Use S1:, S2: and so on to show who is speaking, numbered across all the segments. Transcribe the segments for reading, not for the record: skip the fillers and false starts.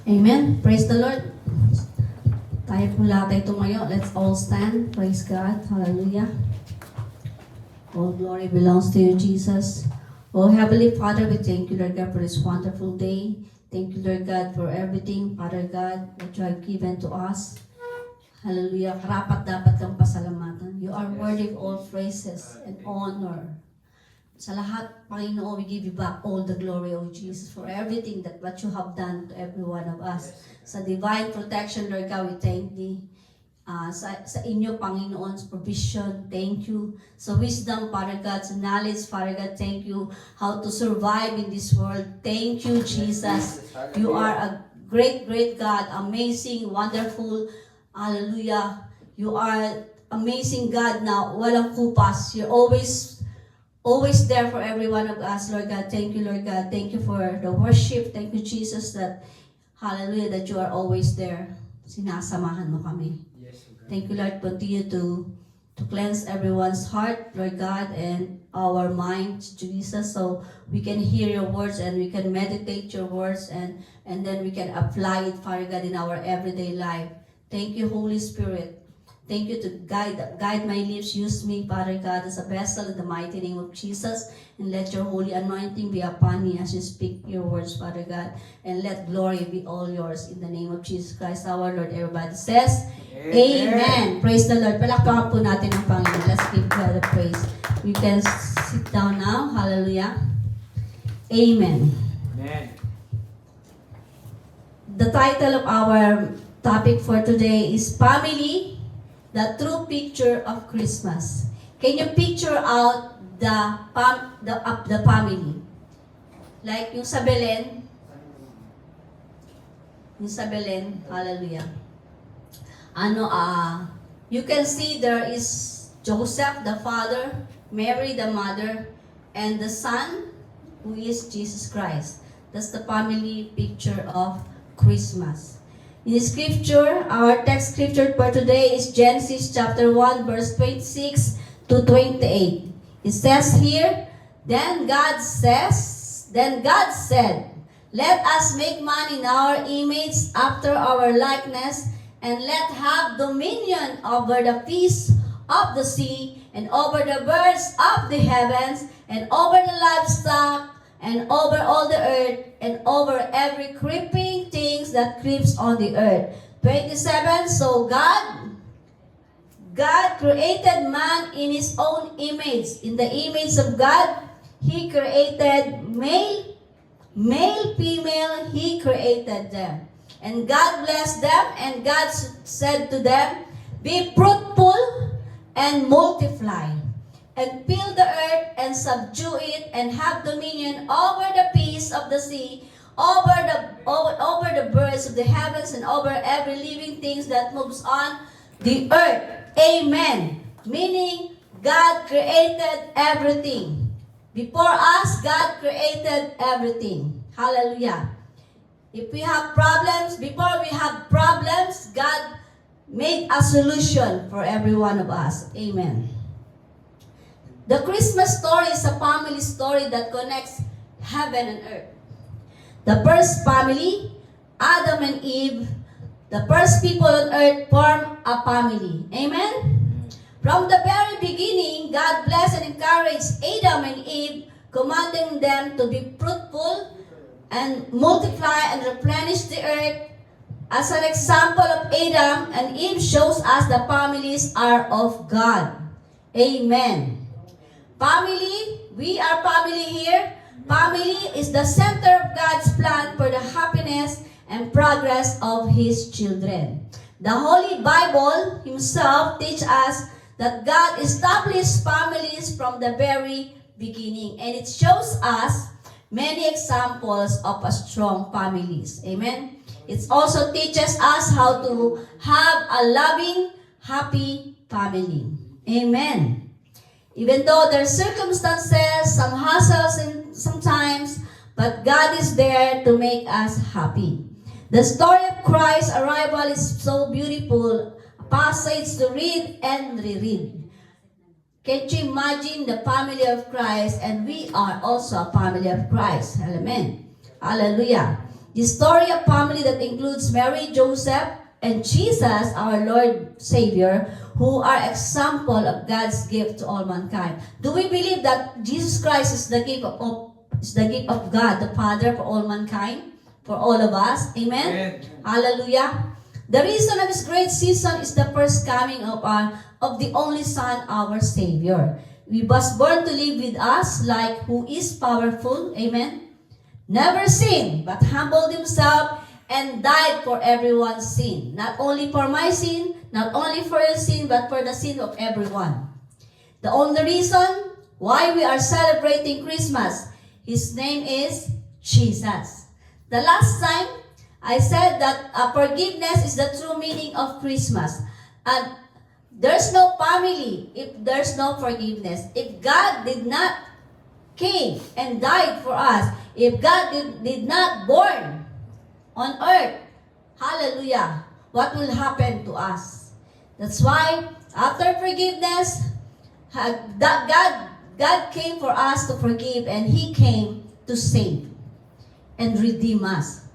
S1: Amen. Praise the Lord. Tayo po lahat ay tumayo. Let's all stand. Praise God. Hallelujah. All glory belongs to you, Jesus. Oh, Heavenly Father, we thank you, Lord God, for this wonderful day. Thank you, Lord God, for everything, Father God, that you have given to us. Hallelujah. Karapat dapat kang pasalamatan. You are worthy of all praises and honor. Sa lahat, Panginoon, we give you back all the glory, O Jesus, for everything that what you have done to every one of us. Sa divine protection, Lord God, we thank thee. Sa inyo, Panginoon's provision, thank you. Sa wisdom, Father God, sa knowledge, Father God, thank you. How to survive in this world. Thank you, Jesus. You are a great, great God, amazing, wonderful. Hallelujah. You are amazing God na walang kupas. You're always there for every one of us, Lord God. Thank you, Lord God. Thank you for the worship. Thank you, Jesus, that, hallelujah, that you are always there. Sinasamahan mo kami. Thank you, Lord. Continue to cleanse everyone's heart, Lord God, and our mind, Jesus, so we can hear your words and we can meditate your words and then we can apply it, Father God, in our everyday life. Thank you, Holy Spirit. Thank you to guide my lips. Use me, Father God, as a vessel in the mighty name of Jesus. And let your holy anointing be upon me as you speak your words, Father God. And let glory be all yours in the name of Jesus Christ, our Lord. Everybody says, Amen. Praise the Lord. Palakpakan po natin ang Panginoon. Let's give God the praise. You can sit down now. Hallelujah. Amen.
S2: Amen.
S1: The title of our topic for today is Family, the true picture of Christmas. Can you picture out the family? Like yung sa Belen. Yung sa Belen. Hallelujah. You can see there is Joseph, the father, Mary, the mother, and the son, who is Jesus Christ. That's the family picture of Christmas. In the scripture, our text scripture for today is Genesis chapter 1, verse 26 to 28. It says here, Then God said, Let us make man in our image after our likeness, and let have dominion over the fish of the sea, and over the birds of the heavens, and over the livestock, and over all the earth, and over every creeping things that creeps on the earth. 27, so God created man in his own image. In the image of God, he created male, female, he created them. And God blessed them, and God said to them, Be fruitful and multiply, and fill the earth and subdue it, and have dominion over the fish of the sea, over the birds of the heavens, and over every living thing that moves on the earth. Amen. Meaning, God created everything. Before us, God created everything. Hallelujah. If we have problems, before we have problems, God made a solution for every one of us. Amen. The Christmas story is a family story that connects heaven and earth. The first family, Adam and Eve, the first people on earth form a family. Amen? From the very beginning, God blessed and encouraged Adam and Eve, commanding them to be fruitful and multiply and replenish the earth. As an example of Adam and Eve shows us the families are of God. Amen. Family, we are family here. Family is the center of God's plan for the happiness and progress of His children. The Holy Bible Himself teaches us that God established families from the very beginning. And it shows us many examples of a strong families. Amen? It also teaches us how to have a loving, happy family. Amen. Even though there are circumstances, some hassles sometimes, but God is there to make us happy. The story of Christ's arrival is so beautiful, a passage to read and reread. Can't you imagine the family of Christ? And we are also a family of Christ. Amen. Hallelujah. The story of family that includes Mary, Joseph, and Jesus, our Lord Savior, who are example of God's gift to all mankind. Do we believe that Jesus Christ is the gift of God, the Father, for all mankind, for all of us? Amen?
S2: Amen.
S1: Hallelujah. The reason of His great season is the first coming of the only Son, our Savior. He was born to live with us, like who is powerful. Amen. Never sinned, but humbled Himself and died for everyone's sin. Not only for my sin, not only for your sin, but for the sin of everyone. The only reason why we are celebrating Christmas, His name is Jesus. The last time, I said that forgiveness is the true meaning of Christmas. And there's no family if there's no forgiveness. If God did not came and died for us, if God did not born on earth, hallelujah, what will happen to us? That's why, after forgiveness, God came for us to forgive, and He came to save and redeem us.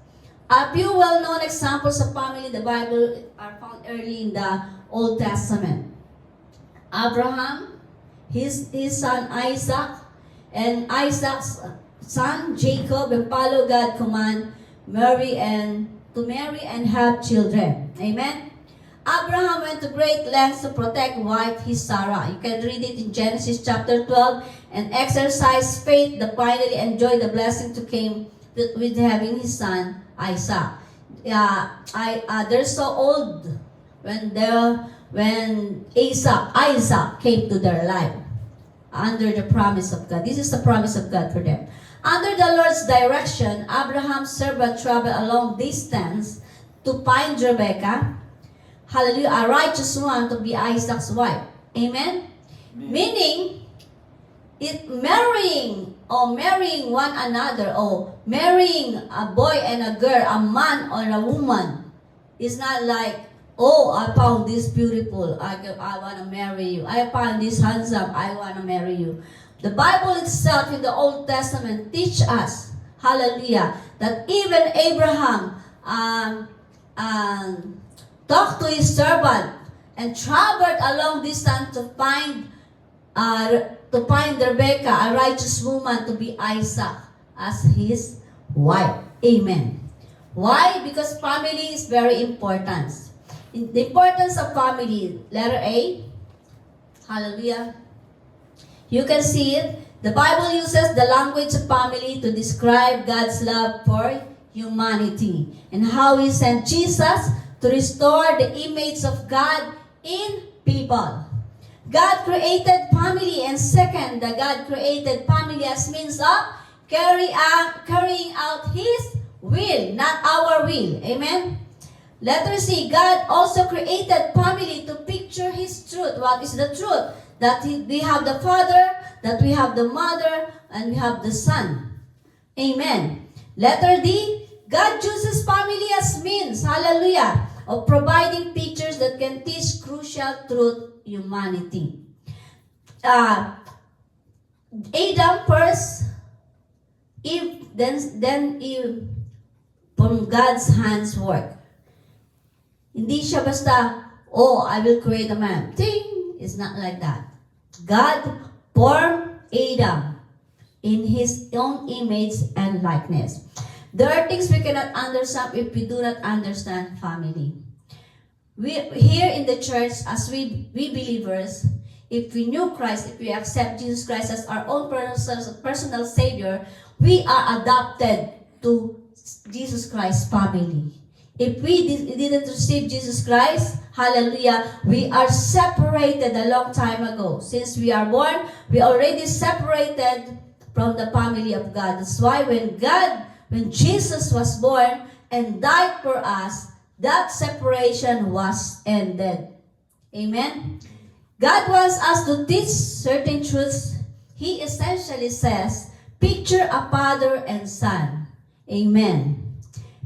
S1: A few well-known examples of family in the Bible are found early in the Old Testament. Abraham, his son Isaac, and Isaac's son Jacob, and follow God's command, marry and have children. Amen. Abraham went to great lengths to protect wife his Sarah. You can read it in Genesis chapter 12, and exercise faith that finally enjoyed the blessing to came with having his son Isaac. They're so old when Isaac came to their life under the promise of God. This is the promise of God for them. Under the Lord's direction, Abraham's servant traveled a long distance to find Rebekah, hallelujah, a righteous one to be Isaac's wife. Amen? Meaning, marrying one another, or marrying a boy and a girl, a man or a woman, is not like, oh, I found this beautiful, I want to marry you. I found this handsome, I want to marry you. The Bible itself in the Old Testament teach us, hallelujah, that even Abraham talked to his servant and traveled a long distance to find Rebekah, a righteous woman, to be Isaac as his wife. Amen. Why? Because family is very important. The importance of family, letter A, hallelujah. You can see it. The Bible uses the language of family to describe God's love for humanity and how He sent Jesus to restore the image of God in people. God created family, and second, the God created family as means of carrying out His will, not our will. Amen? Letter C, God also created family to picture His truth. What is the truth? That we have the Father, that we have the Mother, and we have the Son. Amen. Letter D, God chooses family as means, hallelujah, of providing pictures that can teach crucial truth humanity. Adam first, Eve, then Eve, from God's hands work. Hindi siya basta, oh, I will create a man. Ting! It's not like that. God formed Adam in His own image and likeness. There are things we cannot understand if we do not understand family. We here in the church, as we believers, if we knew Christ, if we accept Jesus Christ as our own personal Savior, we are adopted to Jesus Christ's family. If we didn't receive Jesus Christ, hallelujah, we are separated a long time ago. Since we are born, we are already separated from the family of God. That's why when Jesus was born and died for us, that separation was ended. Amen? God wants us to teach certain truths. He essentially says, picture a father and son. Amen.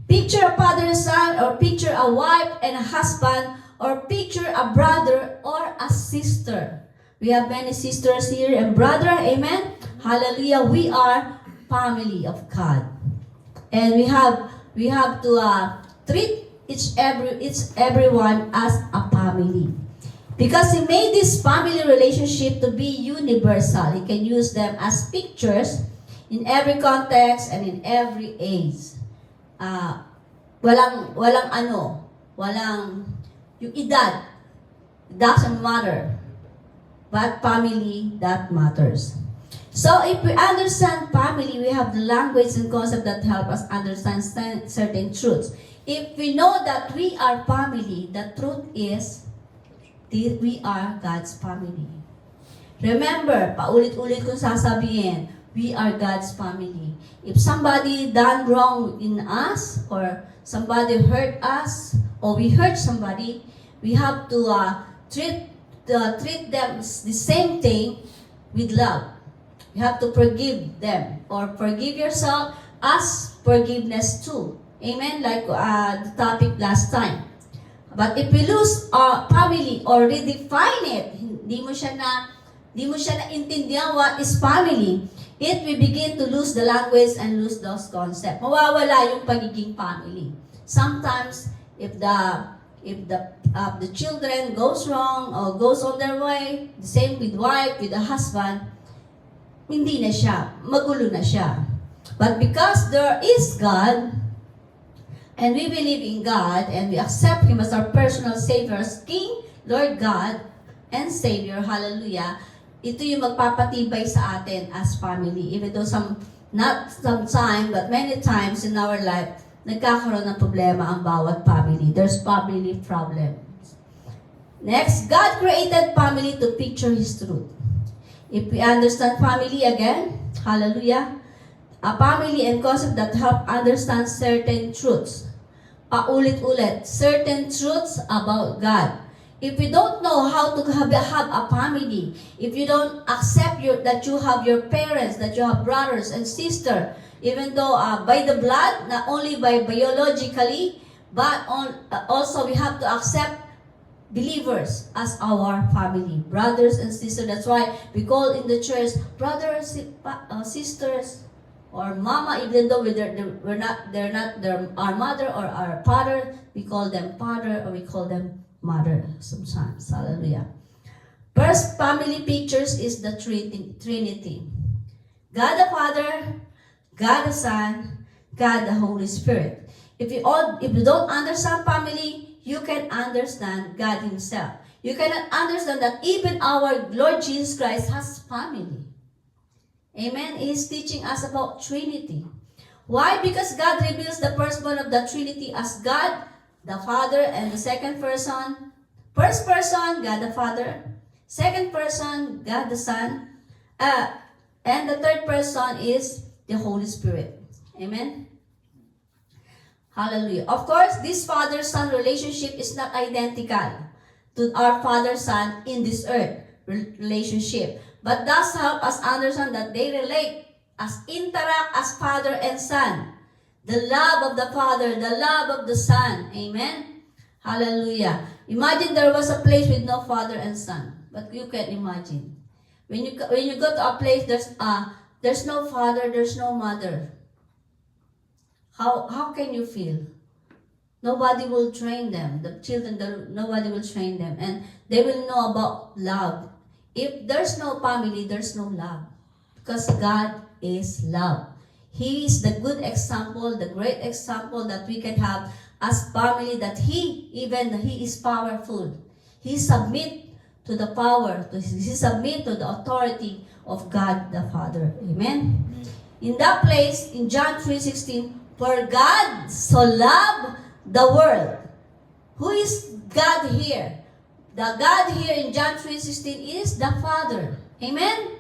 S1: Picture a father and son, or picture a wife and a husband, or picture a brother or a sister. We have many sisters here and brother. Amen. Hallelujah. We are family of God. And we have we have to treat everyone as a family. Because He made this family relationship to be universal. He can use them as pictures in every context and in every age. Walang yung edad. It doesn't matter. But family, that matters. So if we understand family, we have the language and concept that help us understand certain truths. If we know that we are family, the truth is we are God's family. Remember, paulit-ulit kong sasabihin, we are God's family. If somebody done wrong in us, or somebody hurt us, or we hurt somebody, we have to treat them the same thing with love. You have to forgive them, or forgive yourself as forgiveness too. Amen? Like the topic last time. But if we lose our family or redefine it, hindi mo siya naintindihan what is family, it will begin to lose the language and lose those concepts. Mawawala yung pagiging family. Sometimes, if the children goes wrong or goes on their way, the same with wife, with the husband, hindi na siya, magulo na siya. But because there is God, and we believe in God, and we accept Him as our personal Savior, as King, Lord God, and Savior, hallelujah, ito yung magpapatibay sa atin as family. Even though not some time, but many times in our life, nagkakaroon ng problema ang bawat family. There's family problems. Next, God created family to picture His truth. If we understand family again, hallelujah, a family and concept that help understand certain truths. Paulit-ulit, certain truths about God. If you don't know how to have a family, if you don't accept that you have your parents, that you have brothers and sisters, even though by the blood, not only by biologically, but also we have to accept believers as our family, brothers and sisters. That's why we call in the church brothers, sisters, or mama, even though they're not our mother or our father, we call them father or we call them mother sometimes. Hallelujah. First family pictures is the Trinity. God the Father, God the Son, God the Holy Spirit. If you don't understand family, you can understand God Himself. You cannot understand that even our Lord Jesus Christ has family. Amen. He is teaching us about Trinity. Why? Because God reveals the firstborn of the Trinity as God, the Father, and the second person. First person, God the Father. Second person, God the Son. And the third person is the Holy Spirit. Amen. Hallelujah. Of course, this father-son relationship is not identical to our father-son in this earth relationship. But does help us understand that they relate interact as father and son. The love of the Father, the love of the Son. Amen? Hallelujah. Imagine there was a place with no father and son. But you can imagine. When you go to a place, there's no father, there's no mother. How can you feel? Nobody will train them. The children, nobody will train them. And they will know about love. If there's no family, there's no love. Because God is love. He is the good example, the great example that we can have as family, that He is powerful. He submit to the power, He submit to the authority of God the Father. Amen? In that place, in John 3:16, for God so loved the world. Who is God here? The God here in John 3:16 is the Father. Amen?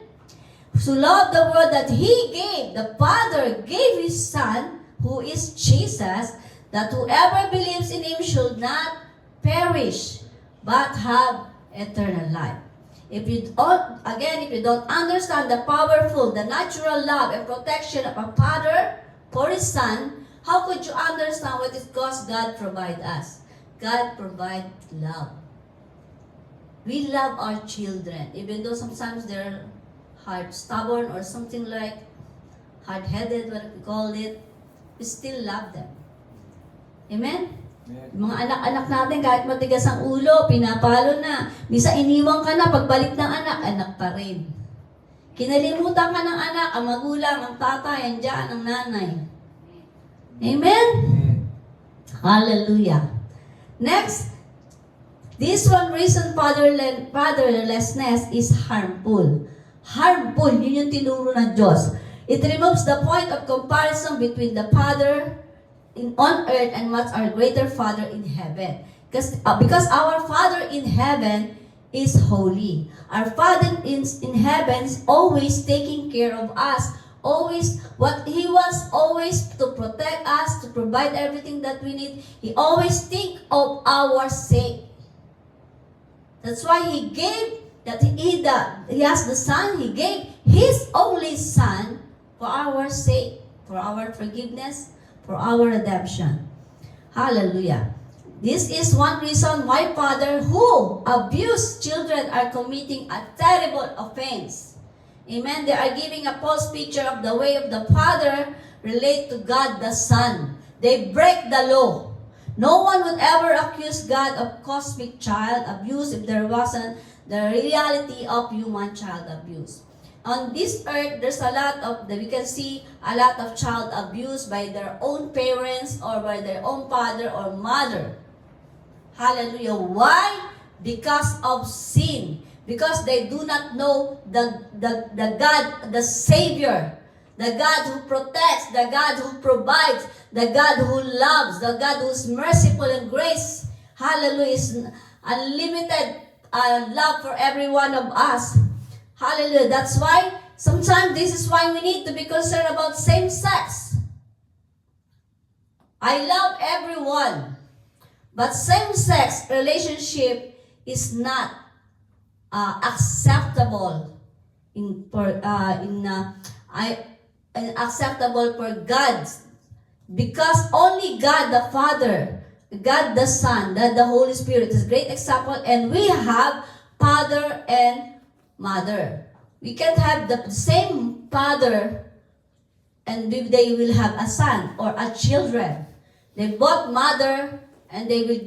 S1: So loved the world that the Father gave His Son, who is Jesus, that whoever believes in Him should not perish, but have eternal life. If you don't understand the powerful, the natural love and protection of a Father for His Son, how could you understand what it costs God provide us? God provide love. We love our children, even though sometimes they're stubborn or something like hard-headed, what we call it, we still love them. Amen? Yung mga anak-anak natin, kahit matigas ang ulo, pinapalo na. Misa iniwang ka na, pagbalik ng anak, anak pa rin. Kinalimutan ka ng anak, ang magulang, ang tatay, ang dyan, ang nanay. Amen? Hallelujah. Next, this one reason fatherlessness is harmful. Harmful, yun yung tinuro ng Diyos. It removes the point of comparison between the Father on earth and what's our greater Father in heaven. Because our Father in heaven is holy. Our Father in heaven is always taking care of us. He wants always to protect us, to provide everything that we need. He always think of our sake. That's why He gave He has the Son. He gave His only Son for our sake, for our forgiveness, for our redemption. Hallelujah. This is one reason why father who abuse children are committing a terrible offense. Amen. They are giving a false picture of the way of the Father relate to God the Son. They break the law. No one would ever accuse God of cosmic child abuse if there wasn't the reality of human child abuse. On this earth, there's we can see a lot of child abuse by their own parents or by their own father or mother. Hallelujah. Why? Because of sin. Because they do not know the God, the Savior, the God who protects, the God who provides, the God who loves, the God who is merciful and grace. Hallelujah. Is unlimited love for every one of us. Hallelujah. That's why sometimes this is why we need to be concerned about same sex. I love everyone, but same sex relationship is not acceptable acceptable for God, because only God the Father, God the Son, the Holy Spirit is a great example, and we have father and mother. We can't have the same father and they will have a son or a children. They both mother and they will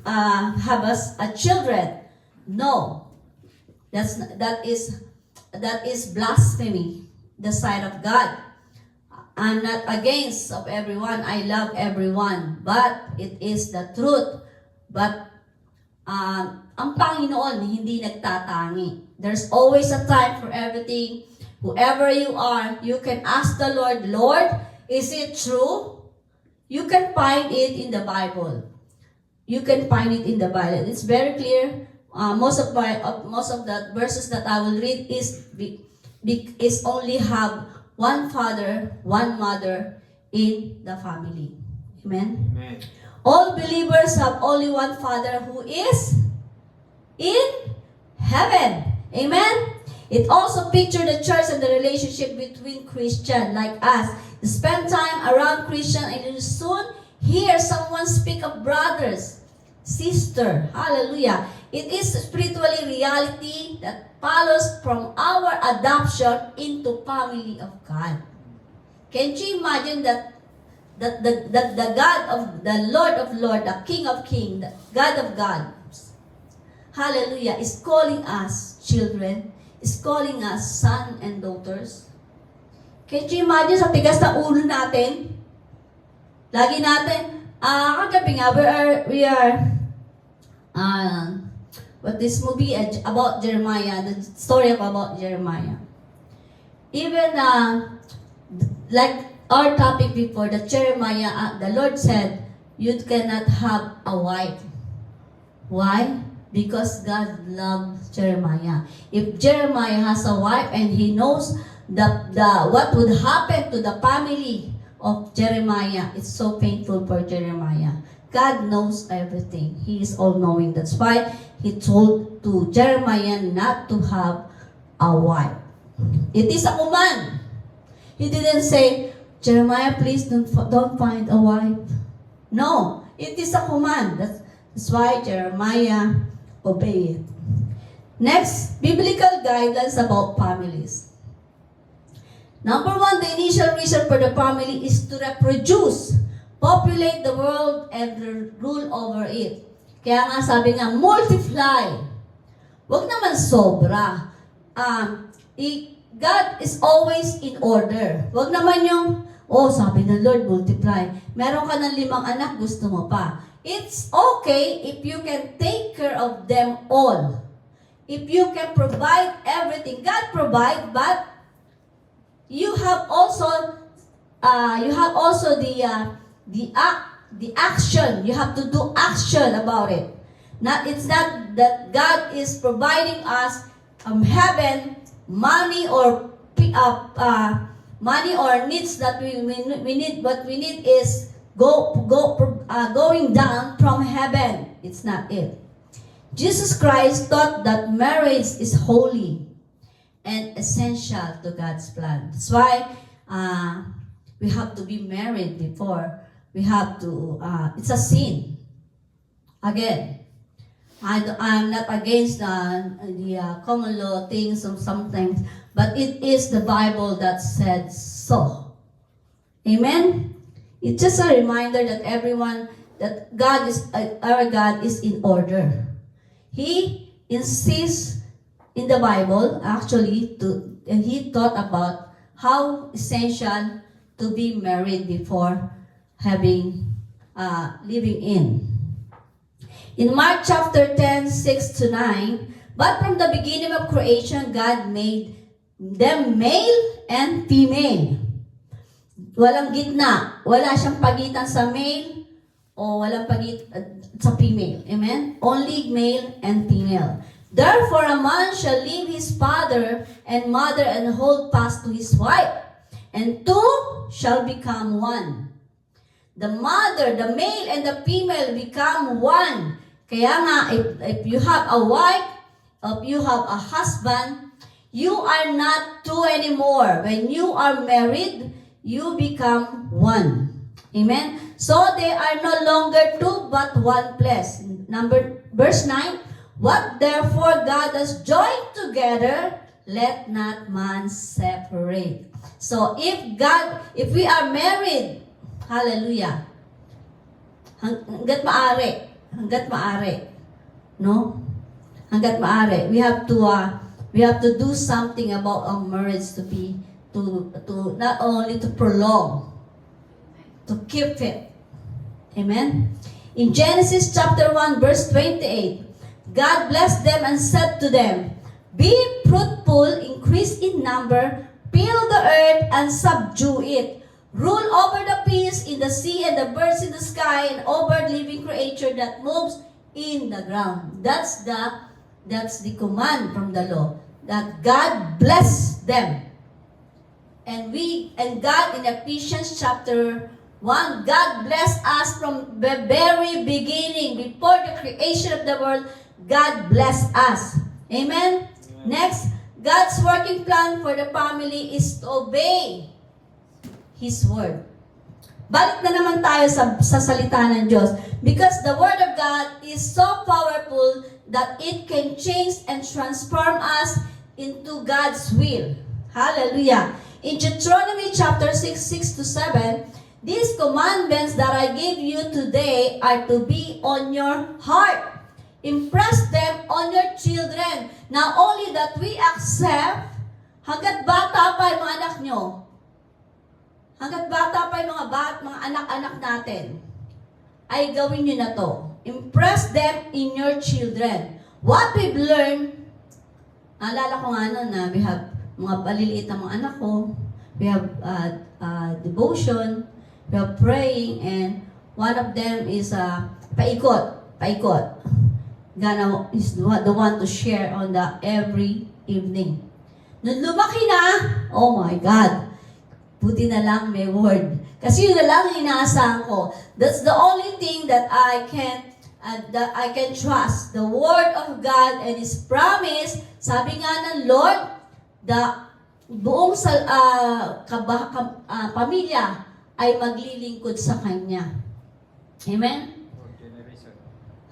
S1: have a children. No, that is blasphemy, the sight of God. I'm not against of everyone. I love everyone, but it is the truth. But ang Panginoon hindi nagtatangi. There's always a time for everything. Whoever you are, you can ask the Lord, Lord, is it true? You can find it in the Bible. You can find it in the Bible. It's very clear. Most of the verses that I will read is only have one father, one mother in the family. Amen?
S2: Amen.
S1: All believers have only one Father who is in heaven. Amen? It also pictures the church and the relationship between Christians like us. Spend time around Christian and you soon hear someone speak of brothers, sister. Hallelujah. It is spiritually reality that follows from our adoption into family of God. Can't you imagine that the God of the Lord of Lords, the King of Kings, the God of gods, hallelujah, is calling us children, is calling us sons and daughters. Can't you imagine sa tigas na ulo natin? Lagi natin, kagabi nga, what this movie about Jeremiah, the story about Jeremiah. Even like our topic before, that Jeremiah, the Lord said, you cannot have a wife. Why? Because God loves Jeremiah. If Jeremiah has a wife and he knows what would happen to the family of Jeremiah, it's so painful for Jeremiah. God knows everything. He is all-knowing. That's why He told to Jeremiah not to have a wife. It is a command. He didn't say, Jeremiah, please don't find a wife. No, it is a command. That's why Jeremiah obeyed. Next, biblical guidelines about families. Number one, the initial reason for the family is to reproduce. populate the world and rule over it. Kaya nga sabi nga, multiply. Huwag naman sobra. God is always in order. Huwag naman yung, sabi ng Lord, multiply. Meron ka ng 5 anak, gusto mo pa. It's okay if you can take care of them all. If you can provide everything. God provide, but you have also the action. You have to do action about it. It's not that God is providing us heaven, money or needs that we need. What we need is going down from heaven. It's not it. Jesus Christ taught that marriage is holy and essential to God's plan. That's why we have to be married before. We have to, it's a sin. Again, I'm not against the common law things sometimes, but it is the Bible that said so. Amen? It's just a reminder that our God is in order. He insists in the Bible, actually, and he taught about how essential to be married before living in. In Mark chapter 10, 6-9, but from the beginning of creation, God made them male and female. Walang gitna. Wala siyang pagitan sa male o walang pagitan sa female. Amen? Only male and female. Therefore, a man shall leave his father and mother and hold fast to his wife, and two shall become one. The male and the female become one. Kaya nga, if you have a wife, if you have a husband, you are not two anymore. When you are married, you become one. Amen? So they are no longer two, but one flesh. Verse 9, what therefore God has joined together, let not man separate. So if we are married, hallelujah, hanggat maaari, no? Hanggat maaari, we have to do something about our marriage to not only to prolong, to keep it. Amen? In Genesis chapter 1, verse 28, God blessed them and said to them, be fruitful, increase in number, fill the earth and subdue it. Rule over the fish in the sea and the birds in the sky and over living creature that moves in the ground. That's the command from the law, that God bless them. And God in Ephesians chapter 1, God blessed us from the very beginning. Before the creation of the world, God blessed us. Amen? Next, God's working plan for the family is to obey His word. Balik na naman tayo sa salita ng Diyos. Because the word of God is so powerful that it can change and transform us into God's will. Hallelujah. In Deuteronomy chapter 6, 6-7, these commandments that I give you today are to be on your heart. Impress them on your children. Not only that we accept, hanggat bata pa yung mga anak nyo, hanggat bata pa yung mga anak-anak natin, ay gawin nyo na to. Impress them in your children. What we've learned, naalala ko nga nun na we have mga paliliit na mga anak ko, we have devotion, we have praying, and one of them is paikot. Gana is the one to share on the every evening. Nung lumaki na, oh my God, buti na lang may word. Kasi yun na lang inaasahan ko. That's the only thing that I can trust. The word of God and His promise. Sabi nga ng Lord, the buong pamilya ay maglilingkod sa Kanya. Amen?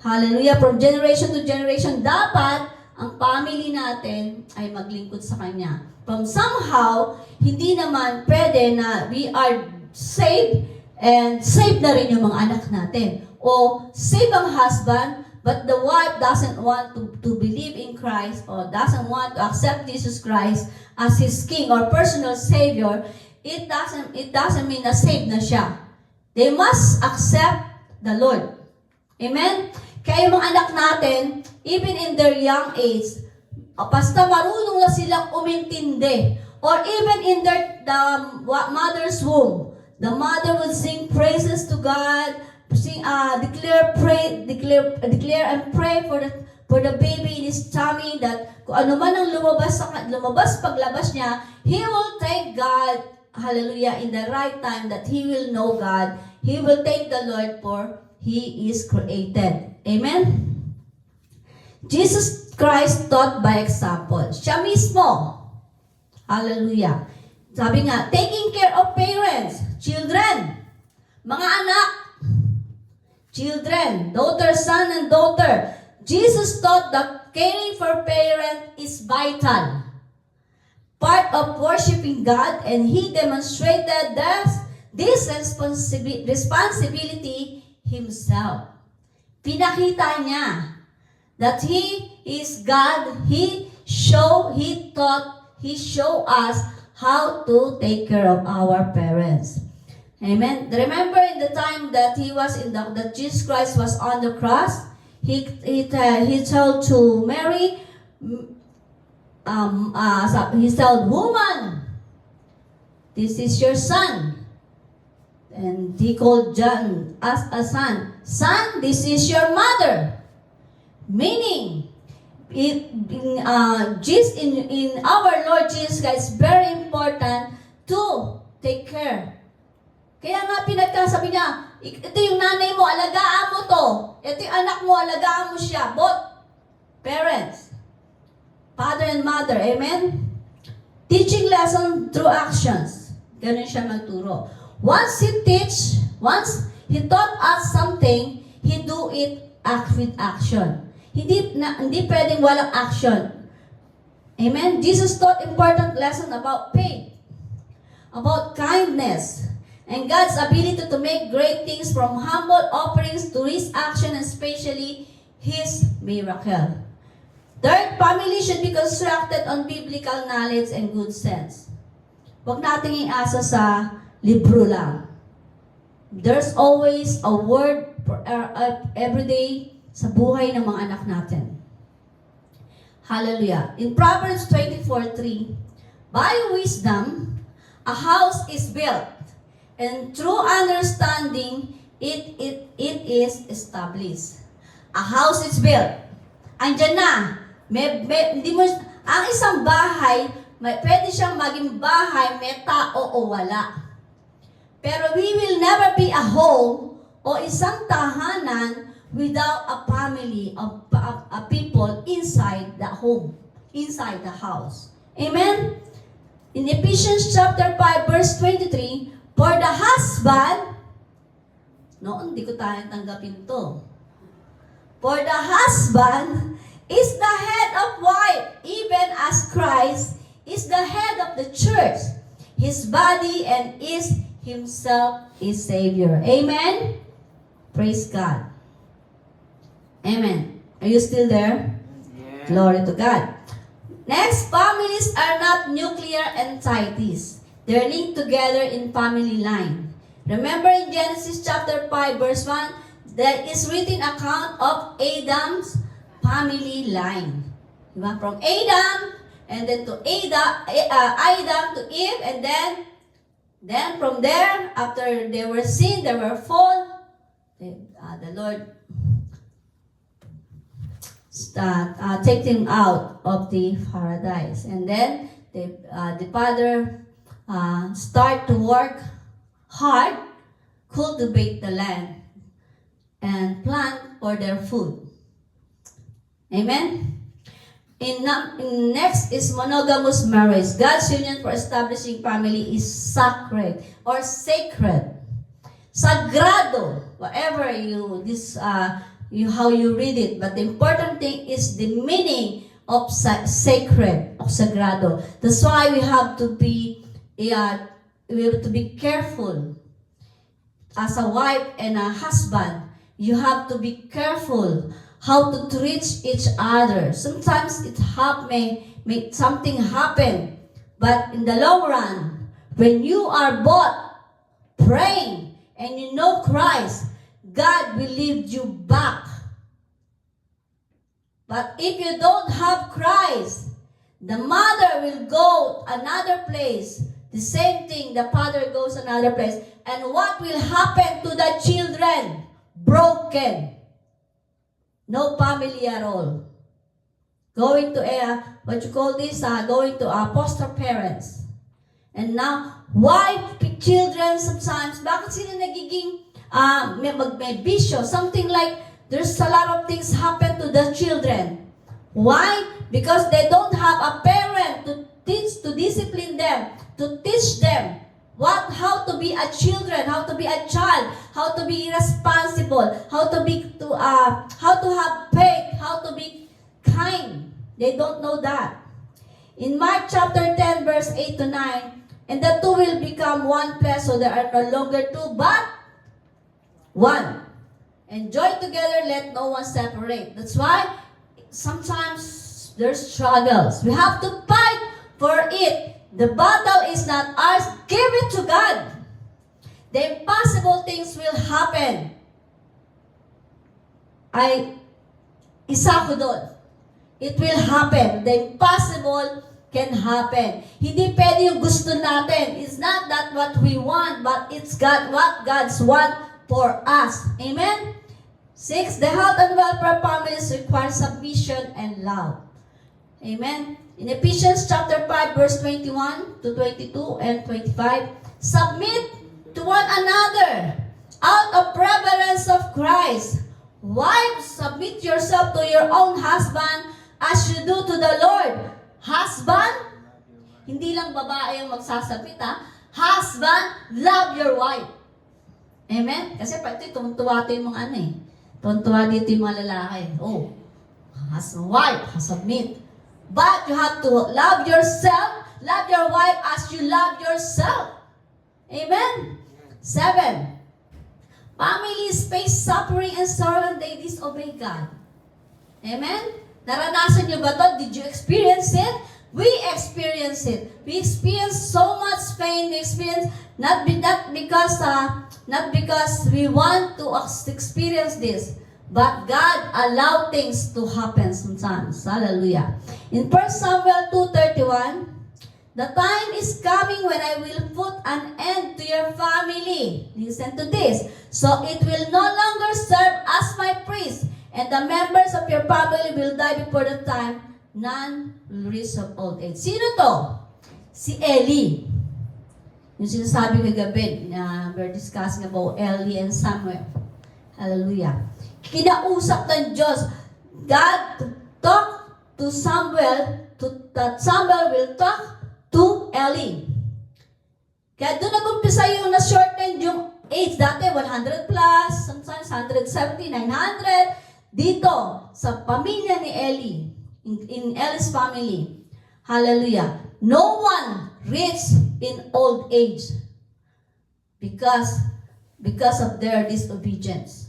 S1: Hallelujah. From generation to generation, dapat ang family natin ay maglingkod sa Kanya. From somehow, hindi naman pwede na we are saved and save na rin yung mga anak natin. O save ang husband, but the wife doesn't want to believe in Christ or doesn't want to accept Jesus Christ as his king or personal savior, it doesn't mean na saved na siya. They must accept the Lord. Amen? Kaya yung mga anak natin, even in their young age, basta marunong na silang umintindi, or even in the mother's womb, the mother will sing praises to God, declare and pray for the baby in his tummy, that kung ano man ang lumabas paglabas niya, he will take God, hallelujah, in the right time that he will know God. He will take the Lord for he is created. Amen? Jesus Christ taught by example. Siya mismo. Hallelujah. Sabi nga, taking care of parents, children, mga anak, children, daughter, son, and daughter. Jesus taught that caring for parents is vital, part of worshiping God, and he demonstrated this responsibility himself. Pinakita niya that he is God. He showed us how to take care of our parents. Amen. Remember in the time that that Jesus Christ was on the cross, he told to Mary, he told, woman, this is your son. And he called John as a son. Son, this is your mother. Meaning, in our Lord Jesus Christ, very important to take care. Kaya nga pinagkasabi niya, ito yung nanay mo, alagaan mo to. Ito yung anak mo, alagaan mo siya. Both parents, father and mother. Amen? Teaching lesson through actions. Ganun siya magturo. Once he taught us something, he do it with action. Hindi pwedeng walang action. Amen? Jesus taught important lesson about faith, about kindness, and God's ability to make great things from humble offerings to His action, and especially His miracle. Third, family should be constructed on biblical knowledge and good sense. Huwag nating iasa sa libro lang. There's always a word for every day sa buhay ng mga anak natin. Hallelujah. In Proverbs 24:3, by wisdom, a house is built, and through understanding, it is established. A house is built. Andyan na. Ang isang bahay, pwede siyang maging bahay, may tao o wala. Pero we will never be a home o isang tahanan without a family of people inside the home, inside the house. Amen? In Ephesians chapter 5 verse 23, for the husband, hindi ko tayo tanggapin to. For the husband is the head of wife, even as Christ is the head of the church, his body, and is himself his Savior. Amen? Praise God. Amen. Are you still there? Yeah. Glory to God. Next, families are not nuclear entities. They're linked together in family line. Remember in Genesis chapter 5 verse 1, there is written account of Adam's family line. Diba? From Adam, and then to Adam to Eve, and then from there, after they were sin, they were fall, the Lord take them out of the paradise. And then the father start to work hard, cultivate the land, and plant for their food. Amen? Next is monogamous marriage. God's union for establishing family is sacred or sacred. Sagrado, whatever how you read it. But the important thing is the meaning of sacred, of sagrado. That's why we have to be careful as a wife and a husband, you have to be careful how to treat each other. Sometimes may something happen, but in the long run, when you are both praying and you know Christ, God will lead you back. But if you don't have Christ, the mother will go another place. The same thing, the father goes another place. And what will happen to the children? Broken. No family at all. Going to going to foster parents. And now, why children sometimes, bakit sila nagiging may bisyo? Something like, there's a lot of things happen to the children. Why? Because they don't have a parent to discipline them, to teach them how to be a children, how to be a child, how to be responsible, how to have faith, how to be kind. They don't know that. In Mark chapter 10, verse 8 to 9, and the two will become one flesh, so there are no longer two, but one. And join together, let no one separate. That's why sometimes there's struggles. We have to fight for it. The battle is not ours. Give it to God. The impossible things will happen. Isa ko doon. It will happen. The impossible can happen. Hindi pwede yung gusto natin. It's not that what we want, but it's what God's want for us. Amen? 6, the health and welfare of families require submission and love. Amen? In Ephesians chapter 5, verse 21 to 22 and 25, submit to one another out of reverence of Christ. Wives, submit yourself to your own husband as you do to the Lord. Husband, hindi lang babae yung magsasabit ha. Husband, love your wife. Amen? Kasi pati tumutuwa ito yung mga Tuntua dito yung mga lalaki. Oh, as a wife, submit. But you have to love yourself, love your wife as you love yourself. Amen? 7. Families face suffering and sorrow and they disobey God. Amen? Naranasan nyo ba ito? Did you experience it? We experience it. We experience so much pain. We experience not because we want to experience this, but God allow things to happen sometimes. Hallelujah. In 1 Samuel 2:31, the time is coming when I will put an end to your family. Listen to this. So it will no longer serve as my priest, and the members of your family will die before the time. None will reach of old age. Sino to? Si Eli. Yung sinasabi ko gabi, we're discussing about Eli and Samuel. Hallelujah. Kinausap ng Diyos. God talk to Samuel, that Samuel will talk to Eli. Kaya doon nag-umpisa yung na-shorten yung age. Dati 100 plus, sometimes 170, 900. Dito, sa pamilya ni Eli, in Eli's family. Hallelujah. No one reached in old age because of their disobedience.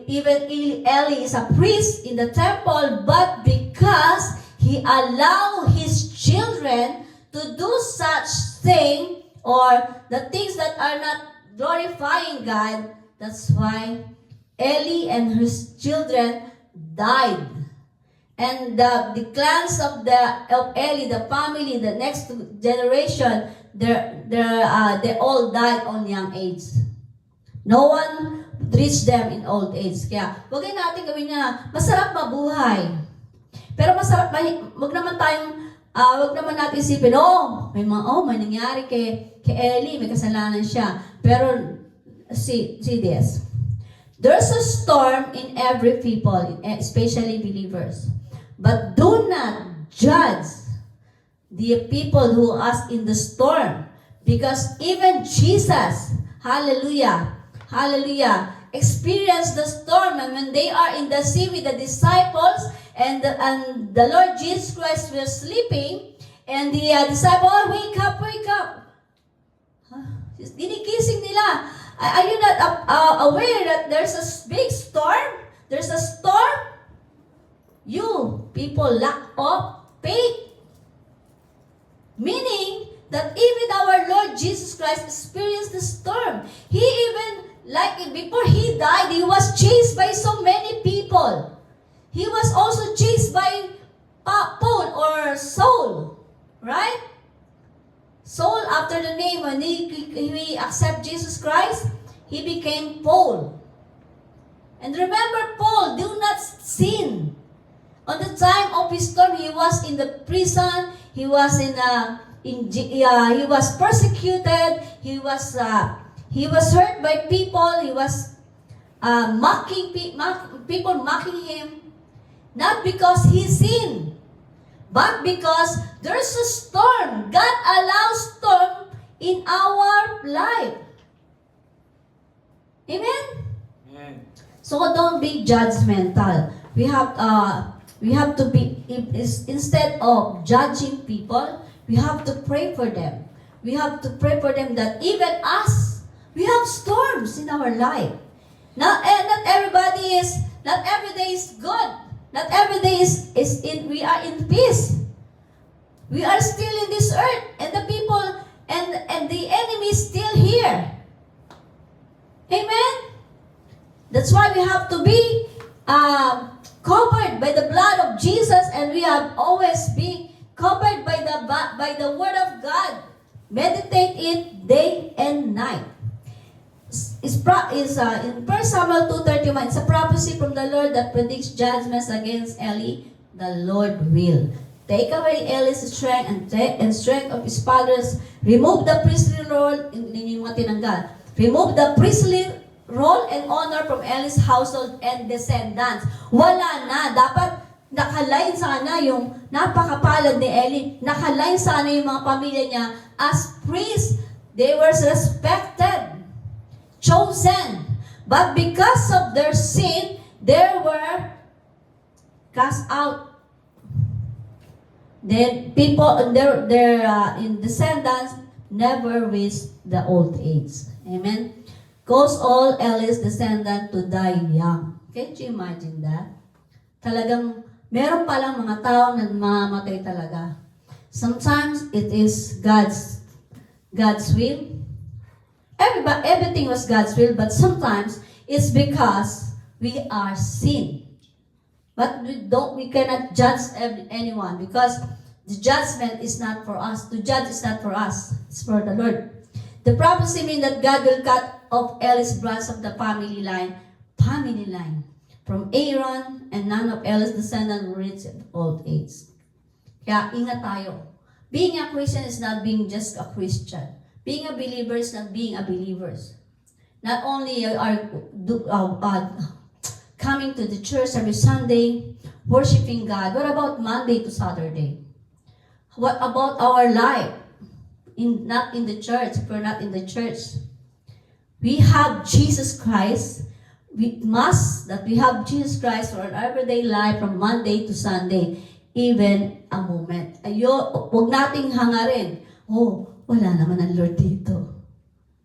S1: Even Eli is a priest in the temple, but because he allowed his children to do such thing or the things that are not glorifying God, that's why Eli and his children died. And the clans of Eli, the family, the next generation, they all died on young age. No one reached them in old age. Kaya, wag natin gawin na masarap mabuhay. Pero masarap, wag naman natin isipin, may nangyari kay Eli, may kasalanan siya. Pero, see this. There's a storm in every people, especially believers. But do not judge the people who are in the storm. Because even Jesus, hallelujah, experienced the storm. And when they are in the sea with the disciples, and the Lord Jesus Christ was sleeping, and the disciples, wake up. Dinigising nila. Are you not aware that there's a big storm? There's a storm? You people lack of faith. Meaning that even our Lord Jesus Christ experienced the storm. He even, like before he died, he was chased by so many people. He was also chased by Paul or Saul. Right? Saul, after the name, when he accepted Jesus Christ, he became Paul. And remember, Paul, do not sin. On the time of his storm, he was in the prison. He was he was persecuted. He was hurt by people. He was people mocking him, not because he sinned, but because there's a storm. God allows storm in our life. Amen.
S2: Amen.
S1: So don't be judgmental. We have to be, instead of judging people, we have to pray for them. We have to pray for them that even us, we have storms in our life. Not every day is good. Not every day we are in peace. We are still in this earth, and the people and the enemy is still here. Amen? That's why we have to be covered by the blood of Jesus, and we have always been covered by the Word of God. Meditate it day and night. In 1 Samuel 2:31, it's a prophecy from the Lord that predicts judgments against Eli. The Lord will take away Eli's strength and strength of his fathers. Remove the priestly role. Hindi yung mga tinanggal. Remove the priestly role and honor from Eli's household and descendants. Wala na. Dapat nakalain sana yung napakapalad ni Eli. Nakalain sana yung mga pamilya niya as priests. They were respected, chosen. But because of their sin, they were cast out. Then people, their descendants never reached the old age. Amen. Cause all Eli's descendants to die young. Can't you imagine that? Talagang meron palang mga tao na mamamatay talaga. Sometimes it is God's will. Everything was God's will, but sometimes it's because we are sin. But we cannot judge anyone, because the judgment is not for us. To judge is not for us. It's for the Lord. The prophecy means that God will cut off Eli's branch of the family line, from Aaron, and none of Eli's descendants will reach old age. Kaya ingat tayo. Being a Christian is not being just a Christian. Being a believer is not being a believer. Not only are coming to the church every Sunday, worshiping God. What about Monday to Saturday? What about our life? Not in the church, if we're not in the church. We have Jesus Christ. We have Jesus Christ for our everyday life from Monday to Sunday, even a moment. Huwag nating hangarin. Wala naman ang Lord dito.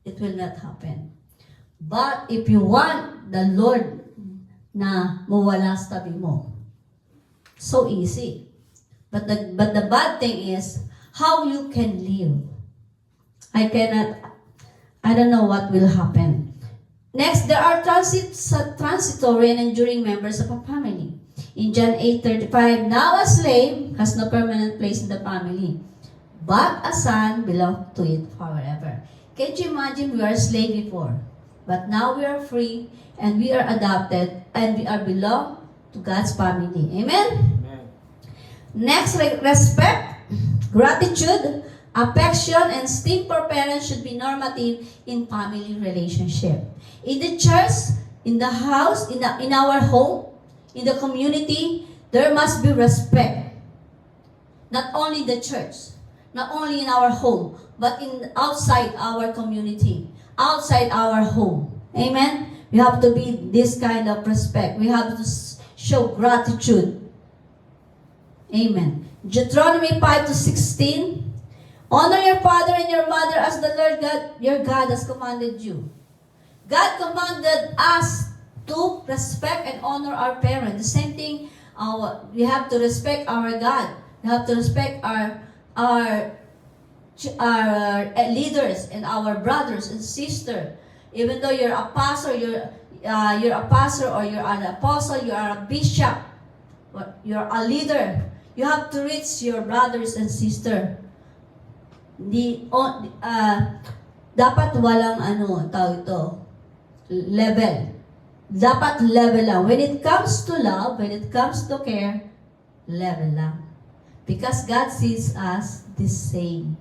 S1: It will not happen. But if you want the Lord na mawala sa tabi mo, so easy. But the bad thing is how you can live. I don't know what will happen. Next, there are transitory and enduring members of a family. In John 8:35, now a slave has no permanent place in the family, but a son belongs to it forever. Can't you imagine, we were a slave before, but now we are free, and we are adopted, and we are belong to God's family. Amen?
S2: Amen.
S1: Next, respect, gratitude, affection, and esteem for parents should be normative in family relationship. In the church, in the house, in our home, in the community, there must be respect. Not only the church, not only in our home, but outside our community, outside our home. Amen? We have to be this kind of respect. We have to show gratitude. Amen. Deuteronomy 5:16. Honor your father and your mother as the Lord God, your God has commanded you. God commanded us to respect and honor our parents. The same thing, we have to respect our God. We have to respect our leaders and our brothers and sisters. Even though you're a pastor, you're a pastor or you're an apostle, you are a bishop, you're a leader. You have to reach your brothers and sisters. Dapat walang tawag ito, level. Dapat level lang. When it comes to love, when it comes to care, level lang. Because God sees us the same.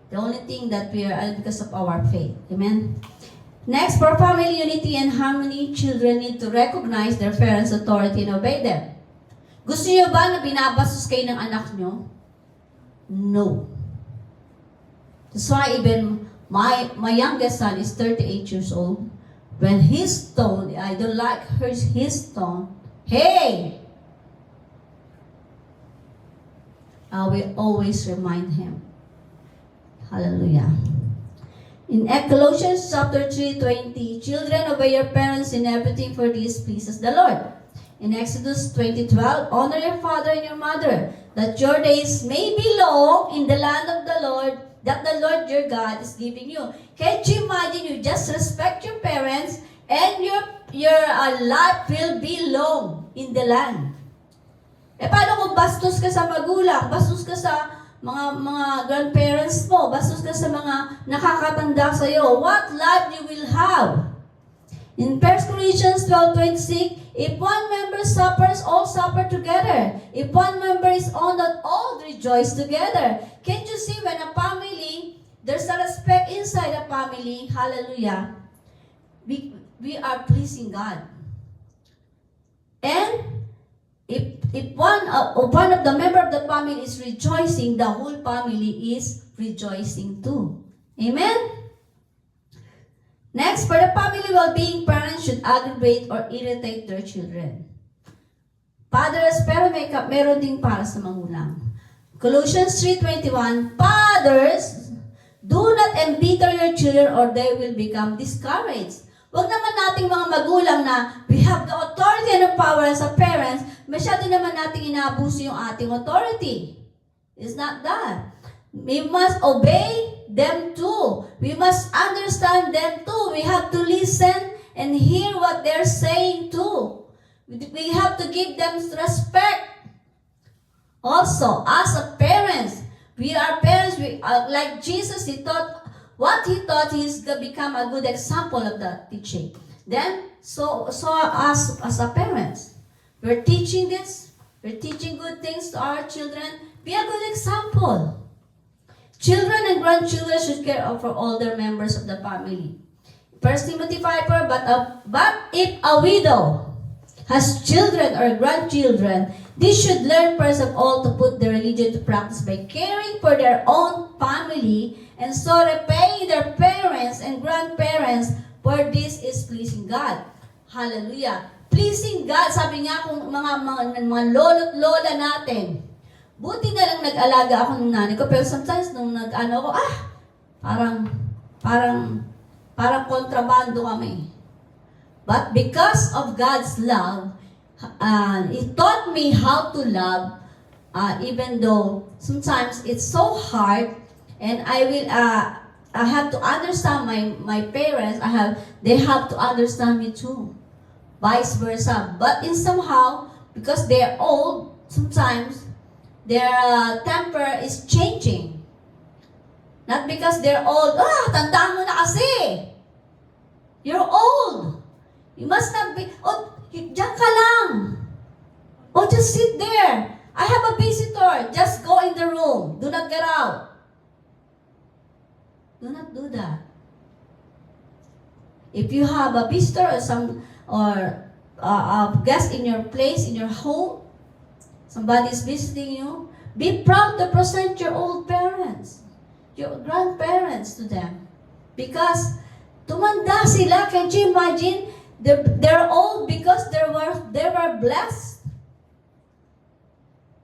S1: The only thing that we are because of our faith. Amen? Next, for family unity and harmony, children need to recognize their parents' authority and obey them. Gusto niyo ba na binabastos kayo ng anak niyo? No. That's why even my youngest son is 38 years old. When his tone, I don't like his tone, hey! I will always remind him. Hallelujah. In Colossians chapter 3:20, children, obey your parents in everything, for this pleases the Lord. In Exodus 20:12, honor your father and your mother, that your days may be long in the land of the Lord, that the Lord your God is giving you. Can't you imagine, you just respect your parents and your life will be long in the land. Paano kung bastos ka sa magulang, bastos ka sa mga grandparents mo, bastos ka sa mga nakakatanda sa iyo? What life you will have? In 1 Corinthians 12:26, if one member suffers, all suffer together. If one member is honored, all rejoice together. Can't you see, when a family, there's a respect inside a family, hallelujah, we are pleasing God. And if one of the member of the family is rejoicing, the whole family is rejoicing too. Amen? Next, for the family well-being, parents should aggravate or irritate their children. Fathers, pero meron din para sa magulang. Colossians 3:21, fathers, do not embitter your children or they will become discouraged. Huwag naman nating mga magulang na we have the authority and the power as a parents, masyado naman nating inaabuso yung ating authority. It's not that. We must obey them too. We must understand them too. We have to listen and hear what they're saying too. We have to give them respect. Also, as a parents, we are parents. We are like Jesus. He taught what he taught. He's become a good example of that teaching. Then, so us as a parents, we're teaching this. We're teaching good things to our children. Be a good example. Children and grandchildren should care for all their members of the family. 1 Timothy 5:4, but if a widow has children or grandchildren, they should learn first of all to put their religion to practice by caring for their own family and so repaying their parents and grandparents, for this is pleasing God. Hallelujah. Pleasing God, sabi nga kung mga lolo't lola natin, buti na lang nag-alaga ako ng nanay ko, pero sometimes nung nag-ano ko, parang kontrabando kami. But because of God's love, He taught me how to love, even though sometimes it's so hard, and I have to understand my parents. They have to understand me too. Vice versa. But in somehow, because they're old, sometimes their temper is changing. Not because they're old. Tandaan mo na kasi. You're old. You must not be, diyan ka lang. Just sit there. I have a visitor. Just go in the room. Do not get out. Do not do that. If you have a visitor or a guest in your place, in your home, somebody is visiting you, be proud to present your old parents, your grandparents to them. Because tumanda sila. Can't you imagine? They're old because they were blessed.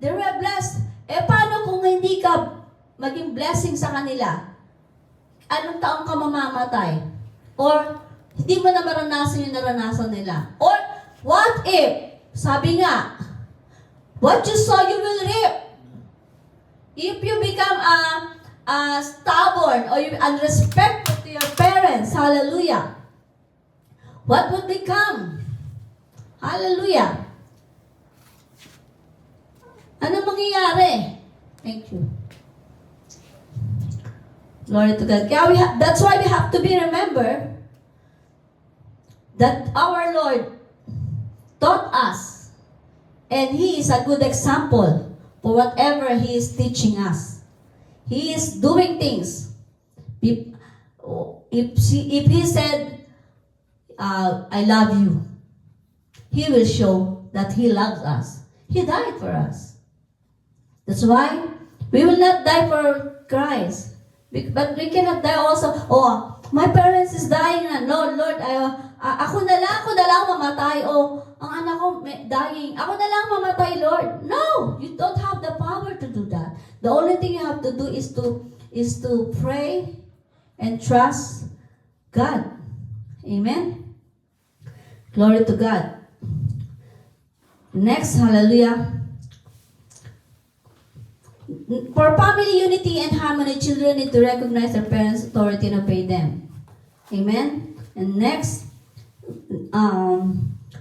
S1: They were blessed. Paano kung hindi ka maging blessing sa kanila? Anong taong ka mamamatay? Or Hindi mo na maranasan yung naranasan nila. Or, what if, sabi nga, what you sow, you will reap. If you become stubborn or you unrespectful to your parents, hallelujah, what would become? Hallelujah. Ano mangyayari? Thank you. Glory to God. That's why we have to be remember that our Lord taught us, and He is a good example for whatever He is teaching us. He is doing things. If He said, I love you, He will show that He loves us. He died for us. That's why we will not die for Christ. But we cannot die also, oh, my parents is dying na. No, Lord, ako na lang mamatay. Oh, ang anak ko dying. Ako na lang mamatay, Lord. No, you don't have the power to do that. The only thing you have to do is to pray and trust God. Amen? Glory to God. Next, hallelujah. For family unity and harmony, children need to recognize their parents' authority and obey them. Amen? And next,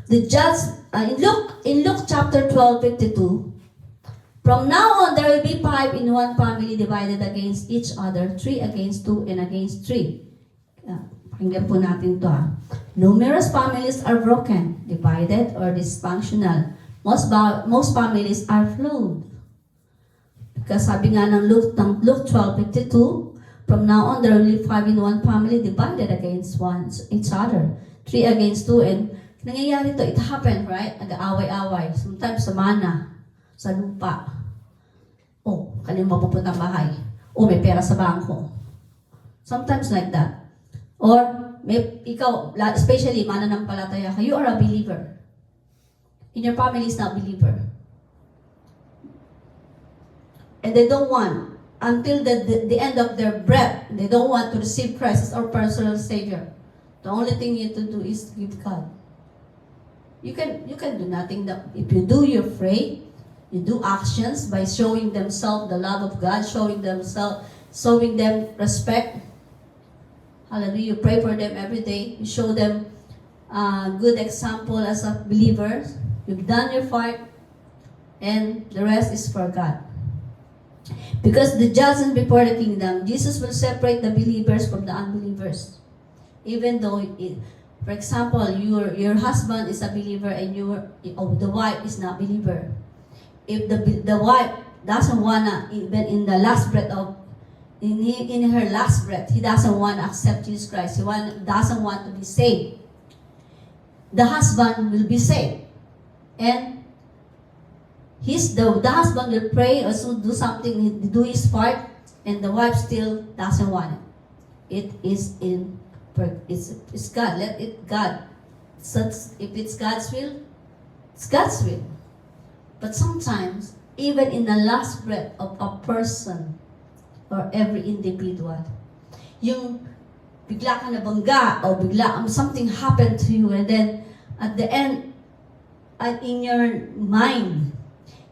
S1: the judge, in Luke chapter 12:52, from now on there will be 5 in one family divided against each other, 3 against 2 and against 3. Pakinggan po natin to ha. Numerous families are broken, divided, or dysfunctional. Most families are flawed. Because sabi nga ng Luke 12:52, from now on there will be 5 in one family divided against each other, 3 against 2, and nangyayari to, it happened, right? Nag-aaway-away, sometimes sa mana, sa lupa. Oh, kanina mapupuntang bahay. Oh, may pera sa bangko. Sometimes like that. Or, ikaw, especially mananampalataya ka, you are a believer. In your family is not a believer. And they don't want, until the end of their breath, they don't want to receive Christ as our personal Savior. The only thing you have to do is to give God. You can do nothing. If you do, you pray. You do actions by showing themselves the love of God, showing them respect. Hallelujah. You pray for them every day. You show them a good example as a believer. You've done your part, and the rest is for God. Because the judgment before the kingdom, Jesus will separate the believers from the unbelievers. Even though, for example, your husband is a believer and the wife is not a believer. If the wife doesn't wanna, even in the last breath of, in her last breath, he doesn't want to accept Jesus Christ. He doesn't want to be saved. The husband will be saved, and the husband will pray, also do something, do his part, and the wife still doesn't want it. It's God. Let it God. If it's God's will, it's God's will. But sometimes, even in the last breath of a person or every individual, yung bigla ka nabangga o something happened to you, and then at the end, in your mind,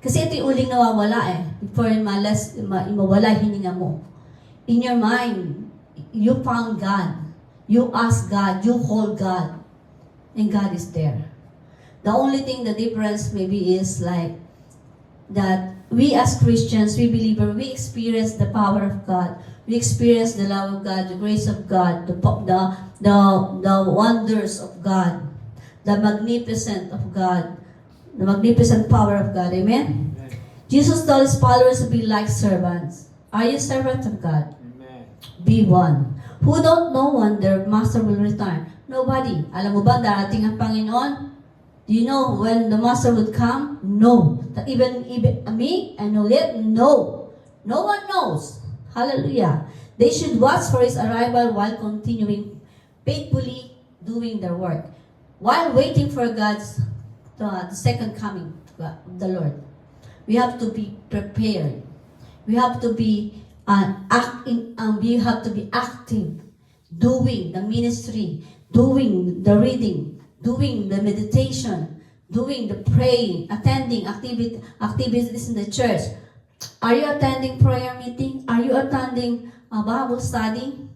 S1: kasi ito yung uling nawawala before mawala hininga mo. In your mind, you found God. You ask God. You call God. And God is there. The only thing, the difference maybe is like that we as Christians, we believers, we experience the power of God. We experience the love of God, the grace of God, the wonders of God, the magnificent of God, the magnificent power of God. Amen? Amen. Jesus told His followers to be like servants. Are you servants of God? Amen. Be one. Who don't know when their master will return? Nobody. Alam mo ba darating ang Panginoon? Do you know when the master would come? No. Even me, I know it? No. No one knows. Hallelujah. They should watch for His arrival while continuing faithfully doing their work, while waiting for God's the second coming of the Lord. We have to be prepared. We have to be active, doing the ministry, doing the reading, doing the meditation, doing the praying, attending activities in the church. Are you attending prayer meeting? Are you attending a Bible study?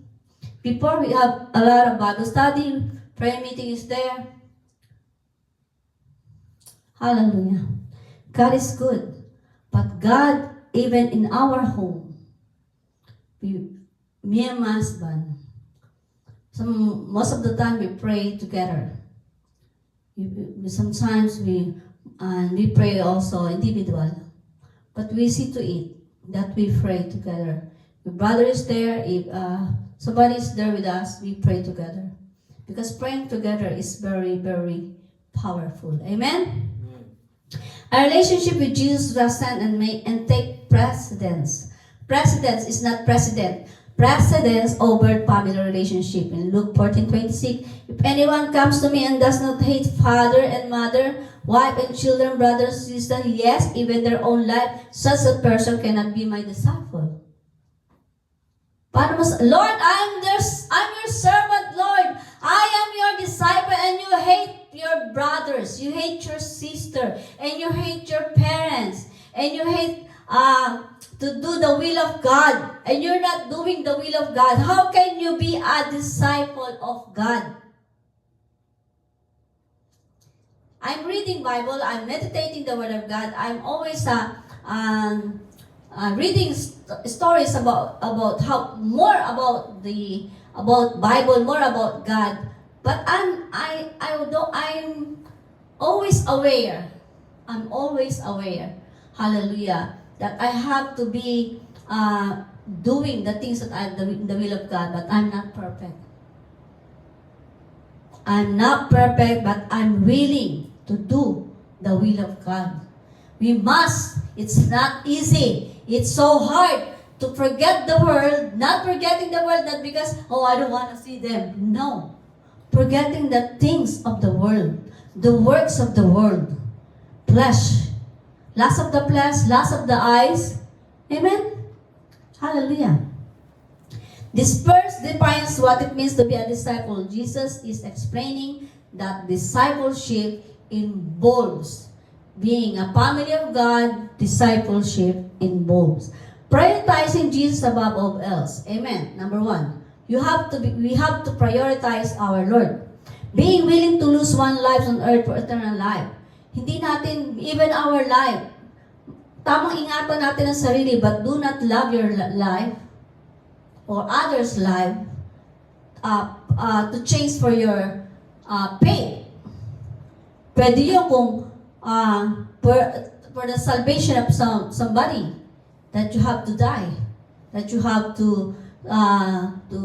S1: Before we have a lot of Bible study, prayer meeting is there. Hallelujah. God is good. But God, even in our home, me and my husband, most of the time we pray together. Sometimes we pray also individual. But we see to it that we pray together. If brother is there, if somebody is there with us, we pray together. Because praying together is very, very powerful. Amen? Our relationship with Jesus will stand and take precedence. Precedence is not precedent. Precedence over family relationship. In Luke 14:26, if anyone comes to me and does not hate father and mother, wife and children, brothers, sisters, yes, even their own life, such a person cannot be my disciple. Lord, I'm your servant, Lord. I am your disciple, and you hate your brothers, you hate your sister, and you hate your parents, and you hate to do the will of God, and you're not doing the will of God. How can you be a disciple of God? I'm reading Bible, I'm meditating the Word of God, I'm always reading stories about how more about Bible, more about God. But I'm always aware. I'm always aware. Hallelujah. That I have to be doing the things that I'm the will of God, but I'm not perfect. I'm not perfect, but I'm willing to do the will of God. We must. It's not easy. It's so hard to forget the world, not forgetting the world, not because, I don't want to see them. No. Forgetting the things of the world, the works of the world, flesh, lust of the flesh, lust of the eyes. Amen? Hallelujah. This verse defines what it means to be a disciple. Jesus is explaining that discipleship involves being a family of God. Discipleship involves prioritizing Jesus above all else. Amen. Number one, we have to prioritize our Lord. Being willing to lose one life on earth for eternal life. Hindi natin, even our life, tamang ingatan natin ang sarili, but do not love your life or others' life to change for your pay. Pwede yun kung for the salvation of somebody, that you have to die, that you have to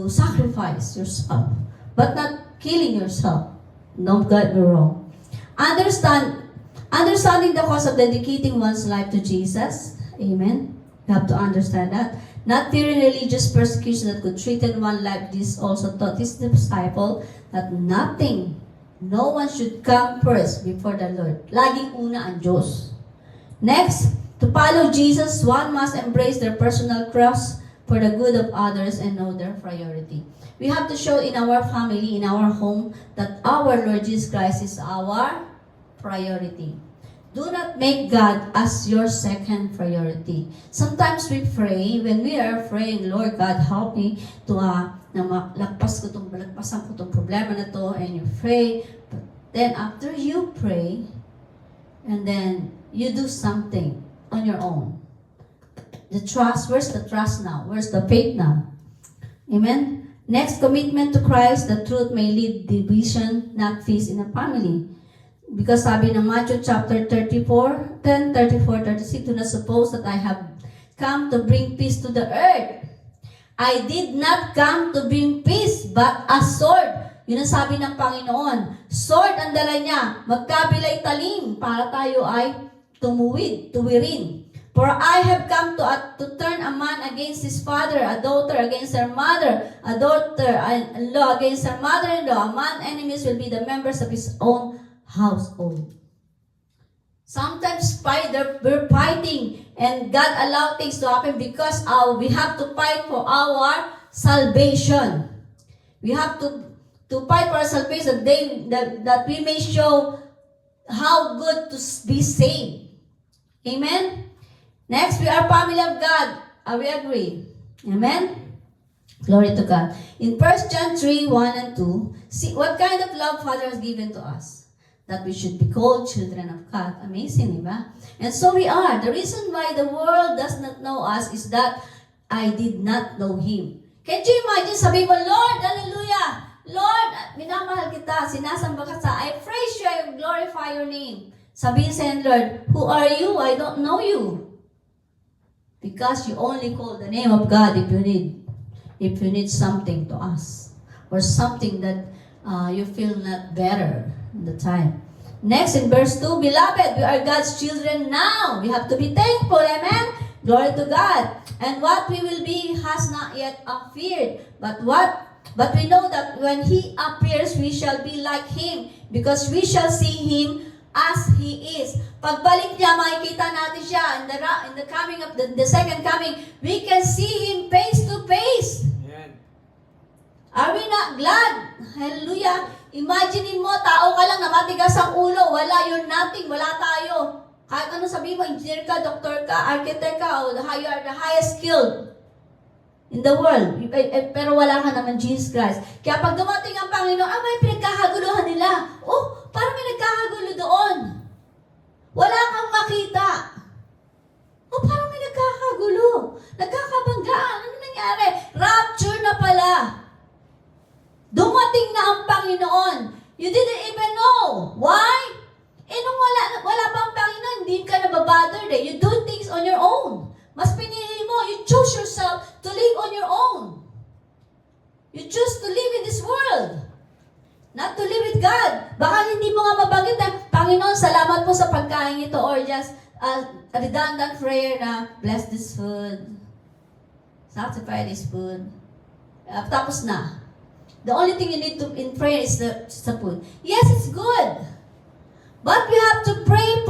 S1: sacrifice yourself, but not killing yourself. Don't get me wrong. Understanding the cost of dedicating one's life to Jesus. Amen. You have to understand that. Not fearing religious persecution that could threaten one life. Jesus also taught his disciple that no one should come first before the Lord. Laging una ang Diyos. Next, to follow Jesus, one must embrace their personal cross for the good of others and know their priority. We have to show in our family, in our home, that our Lord Jesus Christ is our priority. Do not make God as your second priority. Sometimes we pray, when we are praying, Lord God, help me to lagpasan ko tong problema na to, and you pray. But then after you pray, and then you do something on your own. The trust, where's the trust now? Where's the faith now? Amen? Next, commitment to Christ, the truth may lead division, not peace in a family. Because sabi ng Matthew chapter 34, 10, 34, 36, do not suppose that I have come to bring peace to the earth. I did not come to bring peace, but a sword. Yun ang sabi ng Panginoon. Sword ang dala niya, magkabilay talim, para tayo ay tuwirin. For I have come to turn a man against his father, a daughter against her mother, a daughter-in-law against her mother-in-law. A man's enemies will be the members of his own household. Sometimes we're fighting, and God allows things to happen because we have to fight for our salvation. We have to to fight for our salvation, that we may show how good to be saved. Amen? Next, we are family of God. Are we agree? Amen? Glory to God. In 1 John 3, 1 and 2, see what kind of love Father has given to us. That we should be called children of God. Amazing, diba? And so we are. The reason why the world does not know us is that I did not know Him. Can you imagine, sabi mo, Lord, hallelujah, Lord, minamahal kita, sinasamba ka sa, I praise you, I glorify your name. Sabihin sa Lord, who are you? I don't know you. Because you only call the name of God if you need something to us, or something that you feel not better in the time. Next, in verse 2, beloved, we are God's children now. We have to be thankful, amen? Glory to God. And what we will be has not yet appeared. But we know that when He appears, we shall be like Him, because we shall see Him as He is. Pagbalik niya, makikita natin siya in the coming of the second coming. We can see Him face to face.
S2: Amen.
S1: Are we not glad? Hallelujah. Imagine mo, tao ka lang na matigas ang ulo. Wala, you're nothing. Wala tayo. Kahit ano sabihin mo, engineer ka, doctor ka, architect ka, o you are the highest skilled in the world. Pero wala ka naman Jesus Christ. Kaya pag dumating ang Panginoon, may pinagkakaguluhan nila. Oh, parang may nagkakagulo doon. Wala kang makita. Oh, parang may nagkakagulo. Nagkakabanggaan. Ano nangyari? Rapture na pala. Dumating na ang Panginoon. You didn't even know. Why? Nung wala pang Panginoon, hindi ka nababother eh. You do things on your own. Mas pinili mo, you choose yourself to live on your own. You choose to live in this world. Not to live with God. Baka hindi mo nga mabanggit na, Panginoon, salamat po sa pagkain ito, or just a redundant prayer na, bless this food. Sanctify this food. Tapos na. The only thing you need to in prayer is the food. Yes, it's good. But we have to pray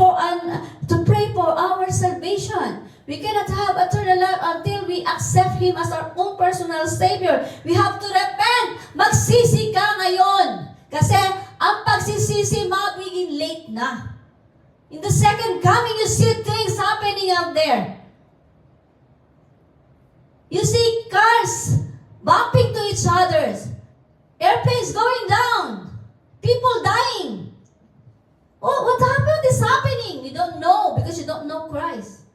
S1: for our salvation. We cannot have eternal life until we accept Him as our own personal Savior. We have to repent. Magsisi ka ngayon. Kasi ang pagsisisi magiging late na. In the second coming, you see things happening out there. You see cars bumping to each other. Airplanes going down. People dying. Oh, what happened is happening. You don't know because you don't know Christ.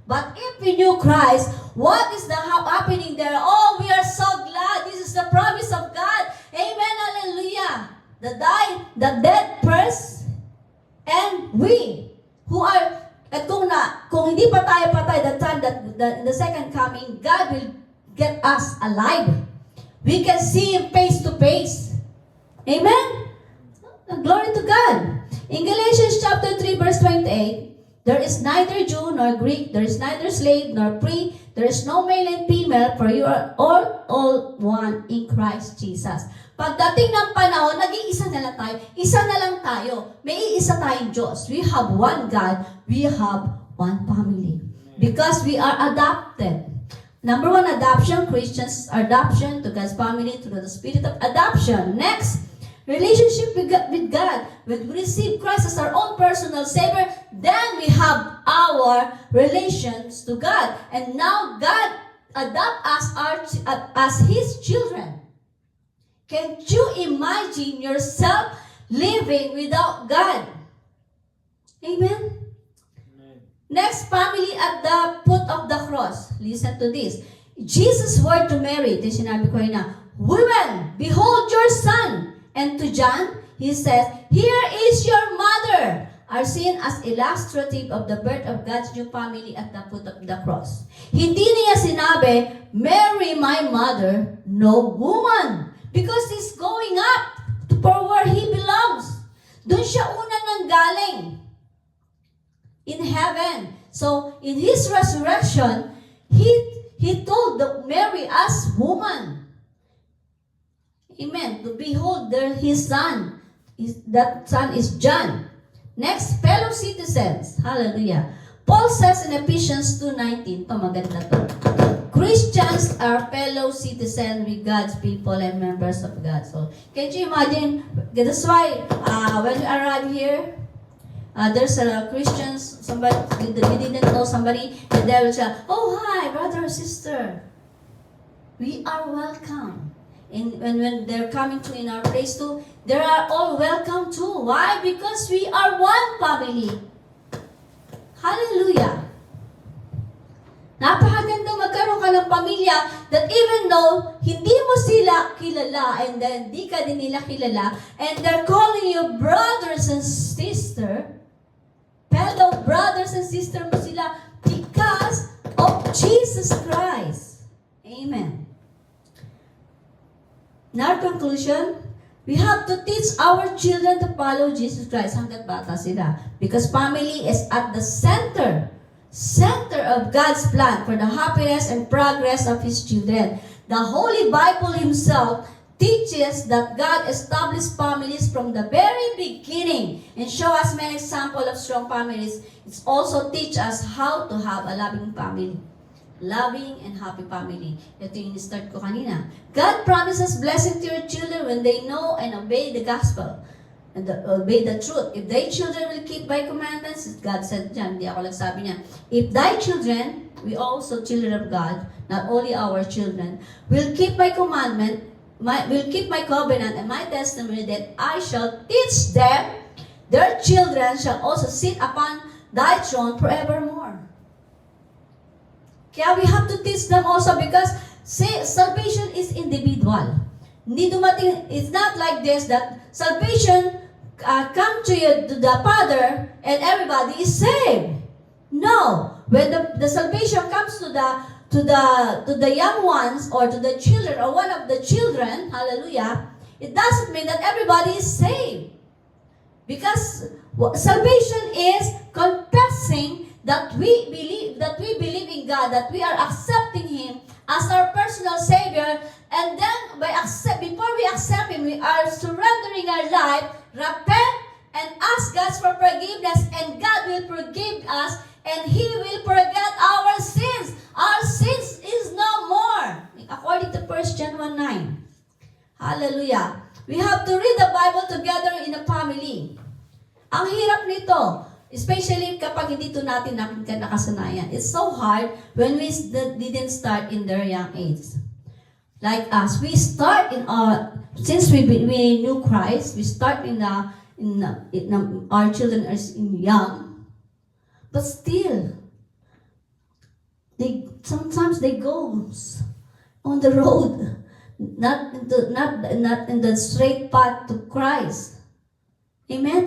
S1: But if we knew Christ, what is happening there? Oh, we are so glad. This is the promise of God. Amen, hallelujah. The dead person, and we who are, at kung hindi pa tayo patay, the time that in the second coming, God will get us alive. We can see Him face to face. Amen? Glory to God. In Galatians chapter 3 verse 28, there is neither Jew nor Greek, there is neither slave nor free, there is no male and female, for you are all one in Christ Jesus. Pagdating ng panahon, nag-iisa na lang tayo. Isa na lang tayo. May iisa tayong Diyos. We have one God. We have one family. Because we are adopted. Number one, adoption. Christians are adoption to God's family through the spirit of adoption. Next, relationship with God. When we receive Christ as our own personal Savior, then we have our relations to God. And now God adopts us as His children. Can you imagine yourself living without God? Amen?
S2: Amen.
S1: Next, family at the foot of the cross. Listen to this. Jesus' word to Mary, ito sinabi ko na, women, behold your son. And to John, he says, here is your mother, are seen as illustrative of the birth of God's new family at the foot of the cross. Hindi niya sinabi, Mary, my mother, no woman. Because he's going up for where he belongs. Doon siya una nang galing. In heaven. So, in his resurrection, he told Mary as woman. Amen. To behold his son. That son is John. Next, fellow citizens. Hallelujah. Paul says in Ephesians 2:19, ito maganda to. Christians are fellow citizens with God's people and members of God. So, can you imagine? That's why when you arrive here, there's a Christians, somebody, you didn't know somebody, and they will say, oh, hi, brother or sister. We are welcome. And when they're coming to in our place too, they are all welcome too. Why? Because we are one family. Hallelujah. Napakaganda magkaroon ka ng pamilya that even though hindi mo sila kilala and then di ka din nila kilala and they're calling you brothers and sister, fellow brothers and sister mo sila because of Jesus Christ. Amen. In our conclusion, we have to teach our children to follow Jesus Christ hanggat bata sila. Because family is at the center of God's plan for the happiness and progress of His children. The Holy Bible Himself teaches that God established families from the very beginning and show us many examples of strong families. It also teach us how to have a loving family. Loving and happy family. Ito yung start ko kanina. God promises blessing to your children when they know and obey the gospel and obey the truth. If thy children will keep my commandments, God said dyan, hindi ako nagsabi niya. If thy children, we also children of God, not only our children, will keep my commandment, will keep my covenant and my testimony that I shall teach them, their children shall also sit upon thy throne forevermore. Kaya we have to teach them also because salvation is individual. Hindi dumating, it's not like this that salvation come to you, to the Father, and everybody is saved. No. When the salvation comes to the young ones or to the children or one of the children, hallelujah, it doesn't mean that everybody is saved. Because salvation is confessing that we believe in God, that we are accepting Him as our personal Savior, and then before we accept Him, we are surrendering our life, repent, and ask God for forgiveness, and God will forgive us, and He will forget our sins. Our sins is no more, according to 1 John 1:9. Hallelujah. We have to read the Bible together in a family. Ang hirap nito. Especially kapag hindi natin nakasanayan. It's so hard when we didn't start in their young age. Like us, we start since we knew Christ, we start our children as young. But still, sometimes they go on the road, not in the straight path to Christ. Amen.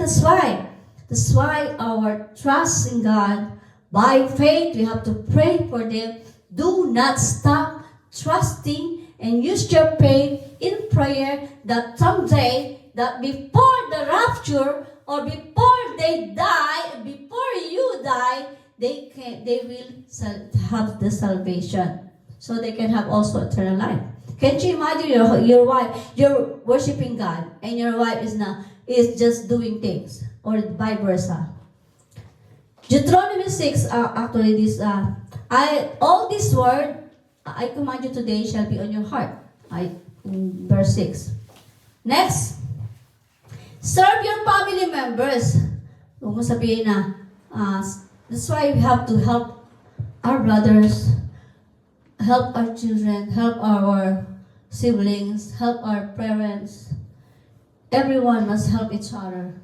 S1: That's why our trust in God, by faith, we have to pray for them. Do not stop trusting and use your faith in prayer that someday, that before the rapture or before they die, before you die, they will have the salvation. So they can have also eternal life. Can't you imagine your wife, you're worshiping God, and your wife is just doing things? Or vice versa. Deuteronomy 6, actually this, all this word, I command you today shall be on your heart. Verse 6. Next, serve your family members. Huwag mo sabihin na, that's why we have to help our brothers, help our children, help our siblings, help our parents. Everyone must help each other.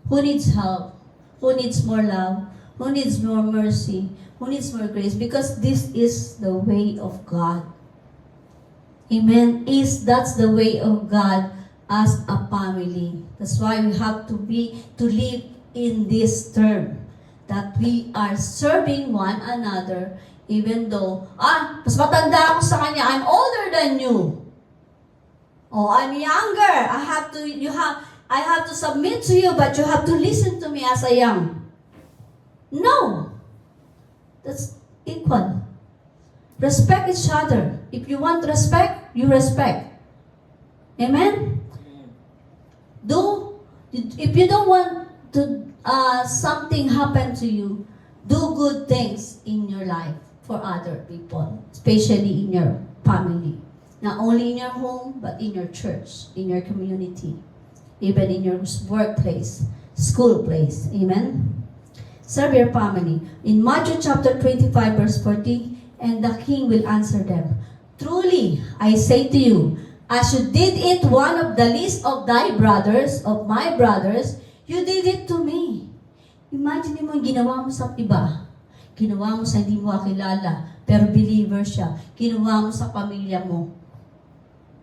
S1: Who needs help? Who needs more love? Who needs more mercy? Who needs more grace? Because this is the way of God. Amen. That's the way of God as a family. That's why we have to live in this term. That we are serving one another even though, mas matanda ako sa kanya, I'm older than you. Oh, I'm younger. I have to submit to you, but you have to listen to me as a young. No. That's equal. Respect each other. If you want respect, you respect. Amen? If you don't want to something happen to you, do good things in your life. for other people, especially in your family. Not only in your home, but in your church, in your community, even in your workplace, school place. Amen? Serve your family. In Matthew chapter 25, verse 40, and the king will answer them, truly, I say to you, as you did it one of the least of thy brothers, of my brothers, you did it to me. Imagine mo yung ginawa mo sa iba. Ginawa mo sa hindi mo kakilala, pero believer siya. Ginawa mo sa pamilya mo.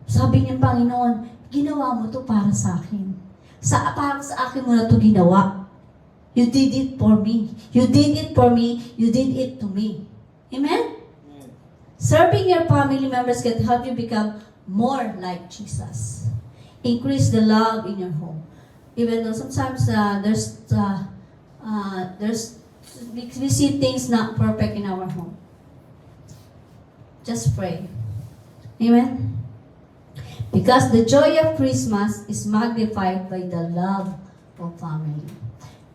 S1: Sabi niya, Panginoon, ginawa mo to para sa akin. Para sa akin mo na to ginawa. You did it for me. You did it for me. You did it to me. Amen? Serving your family members can help you become more like Jesus. Increase the love in your home. Even though sometimes we see things not perfect in our home. Just pray. Amen? Because the joy of Christmas is magnified by the love of family.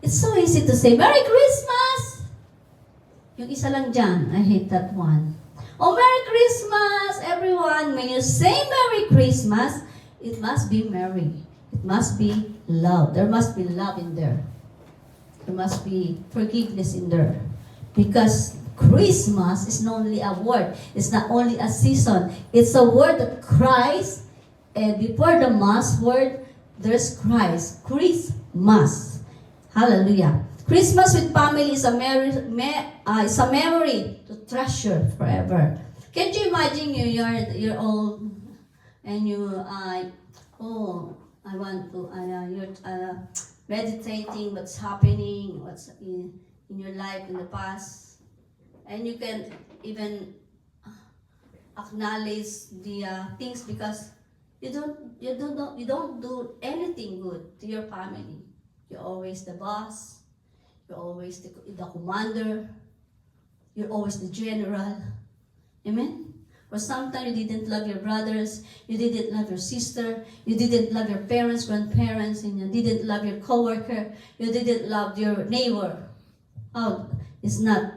S1: It's so easy to say, Merry Christmas! Yung isa lang dyan, I hate that one. Oh, Merry Christmas, everyone! When you say Merry Christmas, it must be merry. It must be love. There must be love in there. There must be forgiveness in there. Because Christmas is not only a word. It's not only a season. It's a word that Christ, and before the Mass word, there's Christ. Christmas. Hallelujah. Christmas with family is a memory to treasure forever. Can you imagine you're old and you I want to you're meditating what's happening, what's in your life in the past, and you can even acknowledge the things because you don't do anything good to your family. You're always the boss. You're always the commander. You're always the general. Amen? Or sometimes you didn't love your brothers. You didn't love your sister. You didn't love your parents, grandparents, and you didn't love your coworker. You didn't love your neighbor. Oh, it's not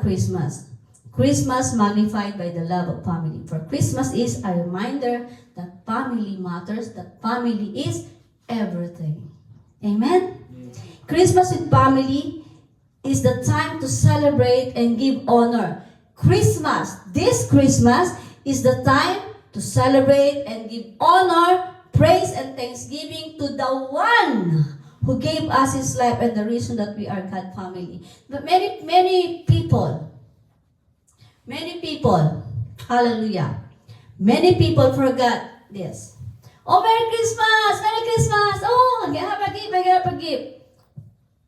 S1: Christmas. Christmas magnified by the love of family. For Christmas is a reminder that family matters, that family is everything. Amen? Christmas with family is the time to celebrate and give honor. This Christmas is the time to celebrate and give honor, praise, and thanksgiving to the one who gave us his life and the reason that we are God's family. But many people, hallelujah, many people forgot this. Oh, Merry Christmas! Merry Christmas! Oh, I have a gift.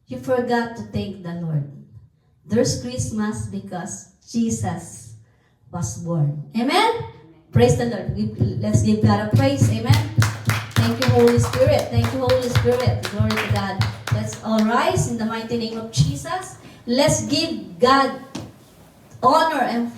S1: You forgot to thank the Lord. There's Christmas because Jesus was born. Amen? Praise the Lord. Let's give God a praise. Amen? Thank you, Holy Spirit. Thank you, Holy Spirit. Glory to God. Let's all rise in the mighty name of Jesus. Let's give God honor and